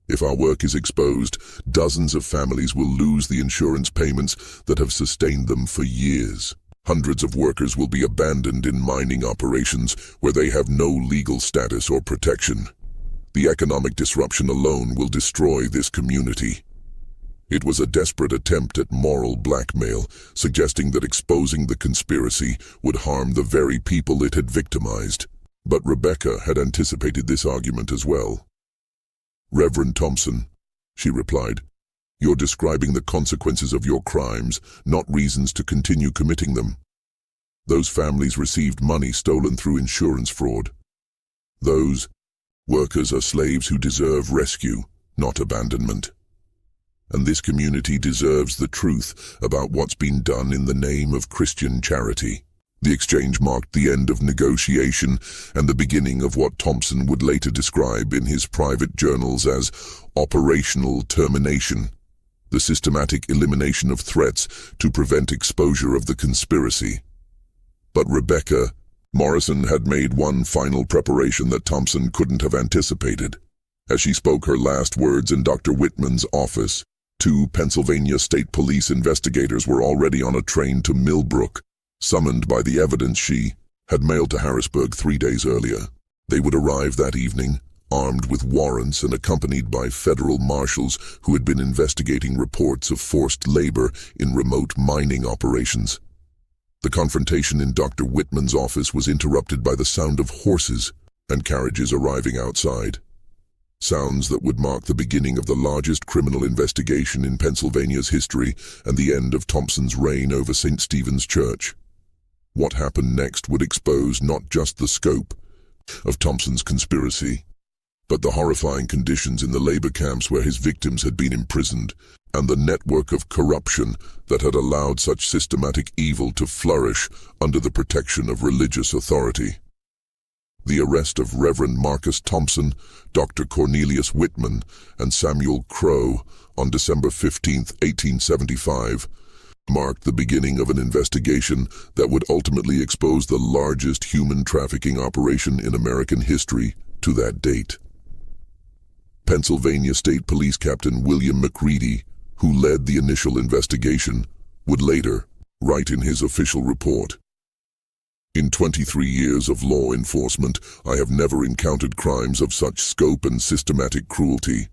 If our work is exposed, dozens of families will lose the insurance payments that have sustained them for years. Hundreds of workers will be abandoned in mining operations where they have no legal status or protection. The economic disruption alone will destroy this community." It was a desperate attempt at moral blackmail, suggesting that exposing the conspiracy would harm the very people it had victimized. But Rebecca had anticipated this argument as well. "Reverend Thompson," she replied, "you're describing the consequences of your crimes, not reasons to continue committing them. Those families received money stolen through insurance fraud. Those workers are slaves who deserve rescue, not abandonment. And this community deserves the truth about what's been done in the name of Christian charity." The exchange marked the end of negotiation and the beginning of what Thompson would later describe in his private journals as operational termination, the systematic elimination of threats to prevent exposure of the conspiracy. But Rebecca Morrison had made one final preparation that Thompson couldn't have anticipated. As she spoke her last words in Dr. Whitman's office, 2 Pennsylvania State Police investigators were already on a train to Millbrook, summoned by the evidence she had mailed to Harrisburg 3 days earlier. They would arrive that evening, armed with warrants and accompanied by federal marshals who had been investigating reports of forced labor in remote mining operations. The confrontation in Dr. Whitman's office was interrupted by the sound of horses and carriages arriving outside. Sounds that would mark the beginning of the largest criminal investigation in Pennsylvania's history and the end of Thompson's reign over St. Stephen's Church. What happened next would expose not just the scope of Thompson's conspiracy, but the horrifying conditions in the labor camps where his victims had been imprisoned, and the network of corruption that had allowed such systematic evil to flourish under the protection of religious authority. The arrest of Reverend Marcus Thompson, Dr. Cornelius Whitman, and Samuel Crowe on December 15, 1875, marked the beginning of an investigation that would ultimately expose the largest human trafficking operation in American history to that date. Pennsylvania State Police Captain William McCready, who led the initial investigation, would later write in his official report, "In 23 years of law enforcement, I have never encountered crimes of such scope and systematic cruelty.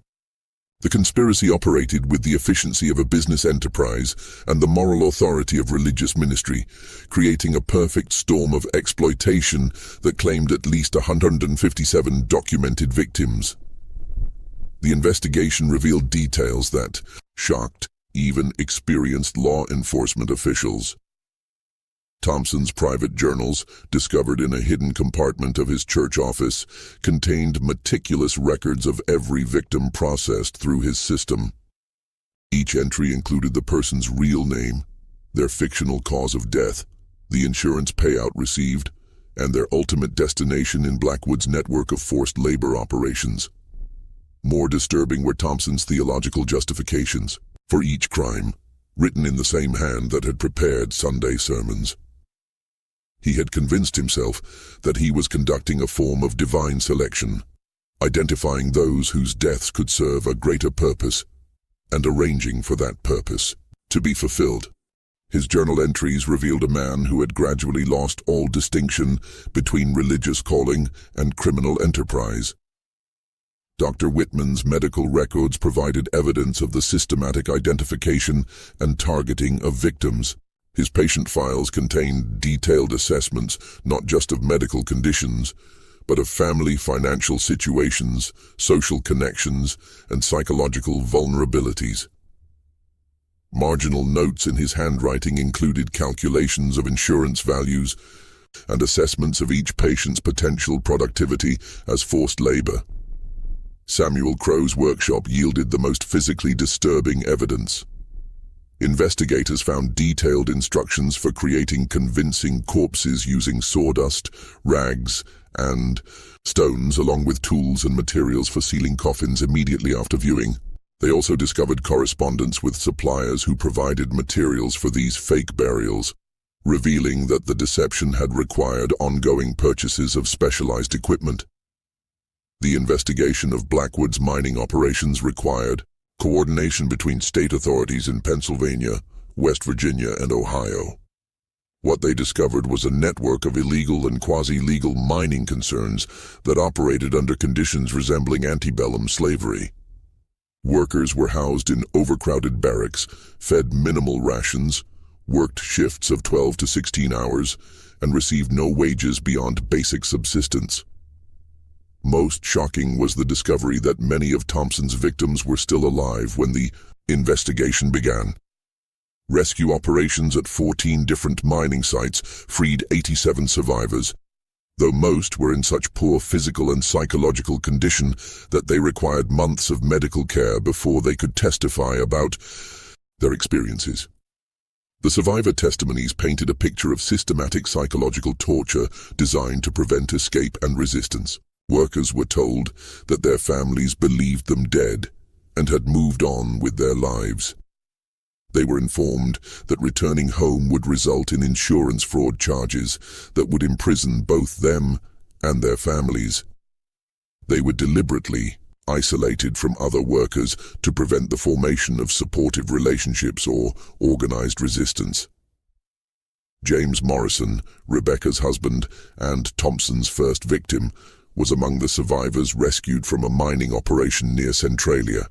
The conspiracy operated with the efficiency of a business enterprise and the moral authority of religious ministry, creating a perfect storm of exploitation that claimed at least 157 documented victims. The investigation revealed details that shocked even experienced law enforcement officials. Thompson's private journals, discovered in a hidden compartment of his church office, contained meticulous records of every victim processed through his system. Each entry included the person's real name, their fictional cause of death, the insurance payout received, and their ultimate destination in Blackwood's network of forced labor operations. More disturbing were Thompson's theological justifications for each crime, written in the same hand that had prepared Sunday sermons. He had convinced himself that he was conducting a form of divine selection, identifying those whose deaths could serve a greater purpose, and arranging for that purpose to be fulfilled. His journal entries revealed a man who had gradually lost all distinction between religious calling and criminal enterprise. Dr. Whitman's medical records provided evidence of the systematic identification and targeting of victims. His patient files contained detailed assessments not just of medical conditions, but of family financial situations, social connections, and psychological vulnerabilities. Marginal notes in his handwriting included calculations of insurance values and assessments of each patient's potential productivity as forced labor. Samuel Crow's workshop yielded the most physically disturbing evidence. Investigators found detailed instructions for creating convincing corpses using sawdust, rags, and stones, along with tools and materials for sealing coffins immediately after viewing. They also discovered correspondence with suppliers who provided materials for these fake burials, revealing that the deception had required ongoing purchases of specialized equipment. The investigation of Blackwood's mining operations required coordination between state authorities in Pennsylvania, West Virginia, and Ohio. What they discovered was a network of illegal and quasi-legal mining concerns that operated under conditions resembling antebellum slavery. Workers were housed in overcrowded barracks, fed minimal rations, worked shifts of 12 to 16 hours, and received no wages beyond basic subsistence. Most shocking was the discovery that many of Thompson's victims were still alive when the investigation began. Rescue operations at 14 different mining sites freed 87 survivors, though most were in such poor physical and psychological condition that they required months of medical care before they could testify about their experiences. The survivor testimonies painted a picture of systematic psychological torture designed to prevent escape and resistance. Workers were told that their families believed them dead and had moved on with their lives. They were informed that returning home would result in insurance fraud charges that would imprison both them and their families. They were deliberately isolated from other workers to prevent the formation of supportive relationships or organized resistance. James Morrison, Rebecca's husband and Thompson's first victim, was among the survivors rescued from a mining operation near Centralia.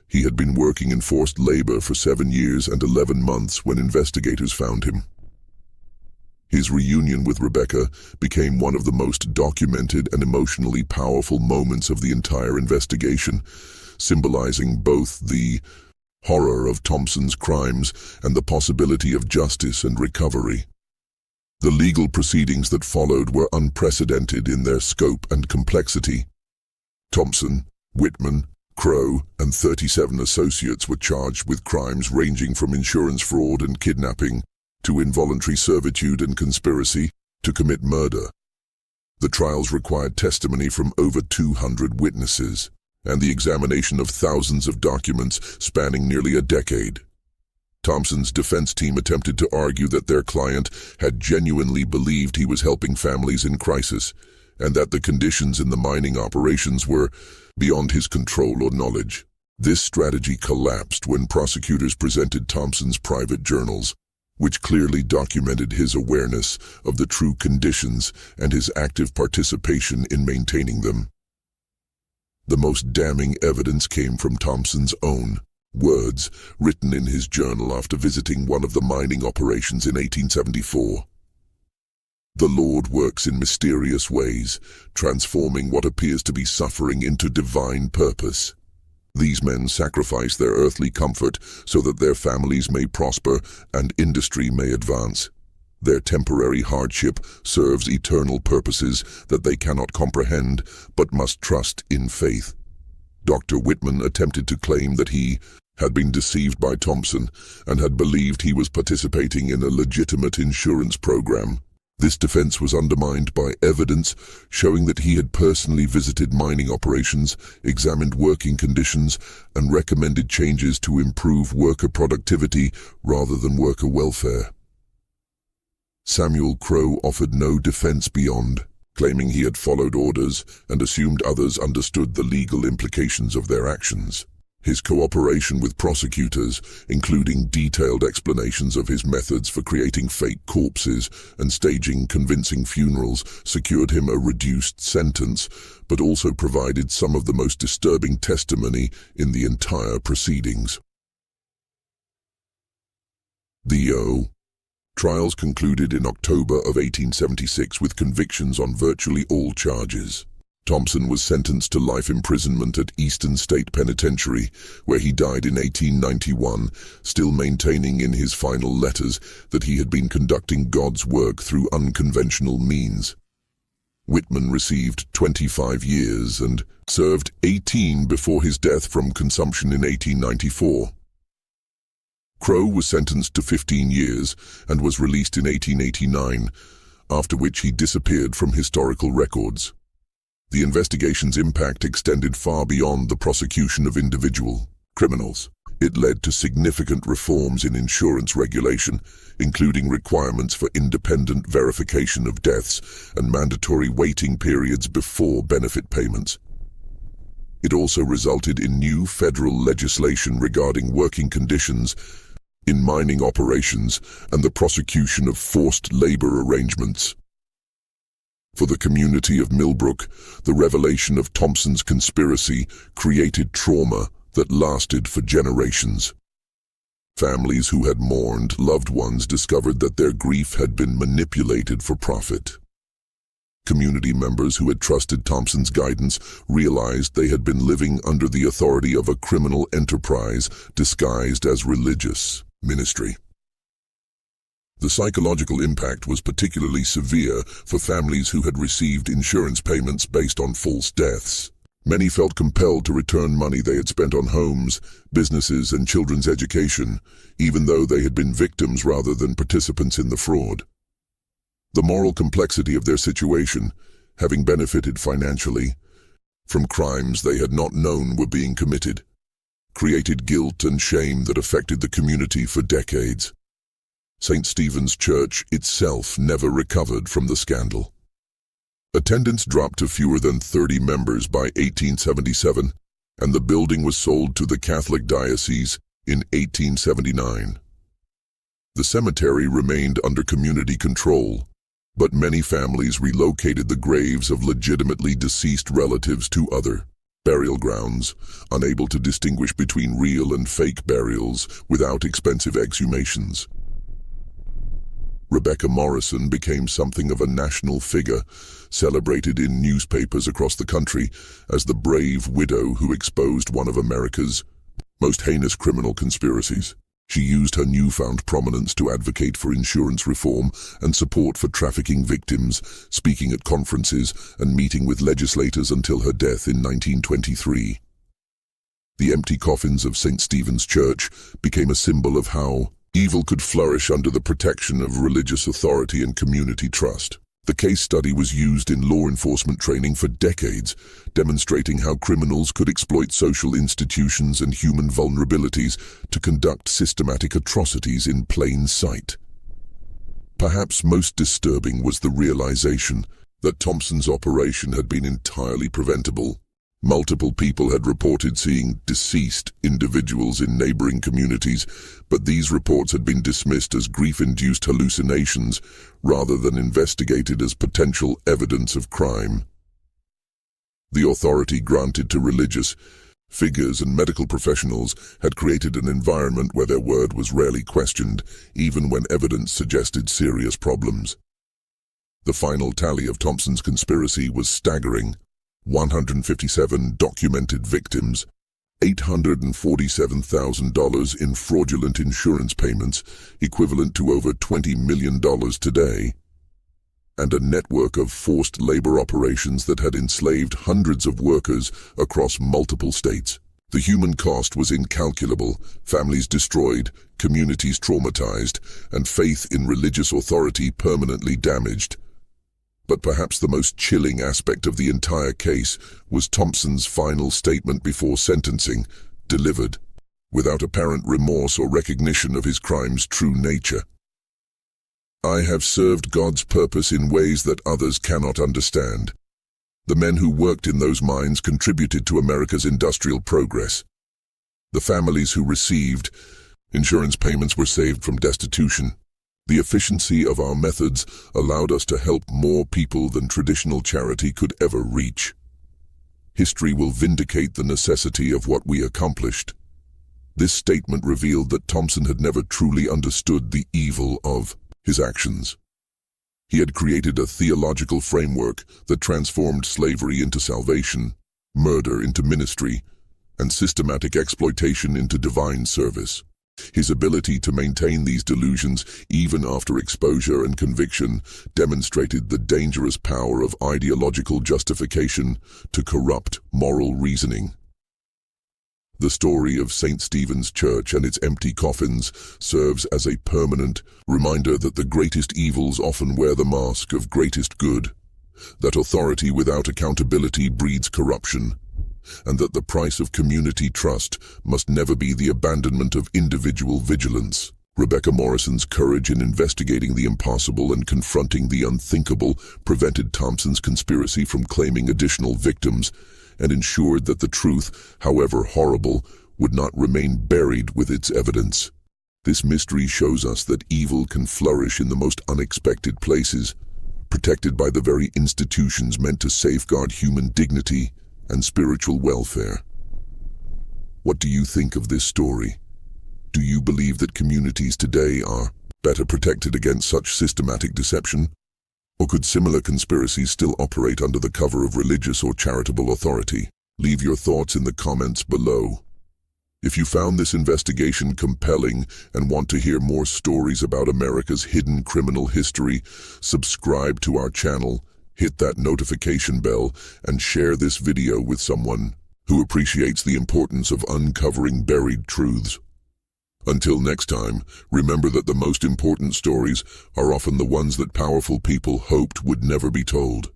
He had been working in forced labor for 7 years and 11 months when investigators found him. His reunion with Rebecca became one of the most documented and emotionally powerful moments of the entire investigation, symbolizing both the horror of Thompson's crimes and the possibility of justice and recovery. The legal proceedings that followed were unprecedented in their scope and complexity. Thompson, Whitman, Crow, and 37 associates were charged with crimes ranging from insurance fraud and kidnapping to involuntary servitude and conspiracy to commit murder. The trials required testimony from over 200 witnesses and the examination of thousands of documents spanning nearly a decade. Thompson's defense team attempted to argue that their client had genuinely believed he was helping families in crisis, and that the conditions in the mining operations were beyond his control or knowledge. This strategy collapsed when prosecutors presented Thompson's private journals, which clearly documented his awareness of the true conditions and his active participation in maintaining them. The most damning evidence came from Thompson's own words, written in his journal after visiting one of the mining operations in 1874. "The Lord works in mysterious ways, transforming what appears to be suffering into divine purpose. These men sacrifice their earthly comfort so that their families may prosper and industry may advance. Their temporary hardship serves eternal purposes that they cannot comprehend, but must trust in faith." Dr. Whitman attempted to claim that he had been deceived by Thompson and had believed he was participating in a legitimate insurance program. This defense was undermined by evidence showing that he had personally visited mining operations, examined working conditions, and recommended changes to improve worker productivity rather than worker welfare. Samuel Crowe offered no defense beyond claiming he had followed orders and assumed others understood the legal implications of their actions. His cooperation with prosecutors, including detailed explanations of his methods for creating fake corpses and staging convincing funerals, secured him a reduced sentence, but also provided some of the most disturbing testimony in the entire proceedings. The trials concluded in October of 1876 with convictions on virtually all charges. Thompson was sentenced to life imprisonment at Eastern State Penitentiary, where he died in 1891, still maintaining in his final letters that he had been conducting God's work through unconventional means. Whitman received 25 years and served 18 before his death from consumption in 1894. Crowe was sentenced to 15 years and was released in 1889, after which he disappeared from historical records. The investigation's impact extended far beyond the prosecution of individual criminals. It led to significant reforms in insurance regulation, including requirements for independent verification of deaths and mandatory waiting periods before benefit payments. It also resulted in new federal legislation regarding working conditions in mining operations and the prosecution of forced labor arrangements. For the community of Millbrook, the revelation of Thompson's conspiracy created trauma that lasted for generations. Families who had mourned loved ones discovered that their grief had been manipulated for profit. Community members who had trusted Thompson's guidance realized they had been living under the authority of a criminal enterprise disguised as religious ministry. The psychological impact was particularly severe for families who had received insurance payments based on false deaths. Many felt compelled to return money they had spent on homes, businesses, and children's education, even though they had been victims rather than participants in the fraud. The moral complexity of their situation, having benefited financially from crimes they had not known were being committed, created guilt and shame that affected the community for decades. St. Stephen's Church itself never recovered from the scandal. Attendance dropped to fewer than 30 members by 1877, and the building was sold to the Catholic diocese in 1879. The cemetery remained under community control, but many families relocated the graves of legitimately deceased relatives to other burial grounds, unable to distinguish between real and fake burials without expensive exhumations. Rebecca Morrison became something of a national figure, celebrated in newspapers across the country as the brave widow who exposed one of America's most heinous criminal conspiracies. She used her newfound prominence to advocate for insurance reform and support for trafficking victims, speaking at conferences and meeting with legislators until her death in 1923. The empty coffins of St. Stephen's Church became a symbol of how evil could flourish under the protection of religious authority and community trust. The case study was used in law enforcement training for decades, demonstrating how criminals could exploit social institutions and human vulnerabilities to conduct systematic atrocities in plain sight. Perhaps most disturbing was the realization that Thompson's operation had been entirely preventable. Multiple people had reported seeing deceased individuals in neighboring communities, but these reports had been dismissed as grief-induced hallucinations rather than investigated as potential evidence of crime. The authority granted to religious figures and medical professionals had created an environment where their word was rarely questioned, even when evidence suggested serious problems. The final tally of Thompson's conspiracy was staggering: 157 documented victims, $847,000 in fraudulent insurance payments, equivalent to over $20 million today, and a network of forced labor operations that had enslaved hundreds of workers across multiple states. The human cost was incalculable: families destroyed, communities traumatized, and faith in religious authority permanently damaged. But perhaps the most chilling aspect of the entire case was Thompson's final statement before sentencing, delivered without apparent remorse or recognition of his crime's true nature. "I have served God's purpose in ways that others cannot understand. The men who worked in those mines contributed to America's industrial progress. The families who received insurance payments were saved from destitution. The efficiency of our methods allowed us to help more people than traditional charity could ever reach. History will vindicate the necessity of what we accomplished." This statement revealed that Thompson had never truly understood the evil of his actions. He had created a theological framework that transformed slavery into salvation, murder into ministry, and systematic exploitation into divine service. His ability to maintain these delusions, even after exposure and conviction, demonstrated the dangerous power of ideological justification to corrupt moral reasoning. The story of St. Stephen's Church and its empty coffins serves as a permanent reminder that the greatest evils often wear the mask of greatest good, that authority without accountability breeds corruption, and that the price of community trust must never be the abandonment of individual vigilance. Rebecca Morrison's courage in investigating the impossible and confronting the unthinkable prevented Thompson's conspiracy from claiming additional victims and ensured that the truth, however horrible, would not remain buried with its evidence. This mystery shows us that evil can flourish in the most unexpected places, protected by the very institutions meant to safeguard human dignity and spiritual welfare. What do you think of this story? Do you believe that communities today are better protected against such systematic deception? Or could similar conspiracies still operate under the cover of religious or charitable authority? Leave your thoughts in the comments below. If you found this investigation compelling and want to hear more stories about America's hidden criminal history, subscribe to our channel, hit that notification bell, and share this video with someone who appreciates the importance of uncovering buried truths. Until next time, remember that the most important stories are often the ones that powerful people hoped would never be told.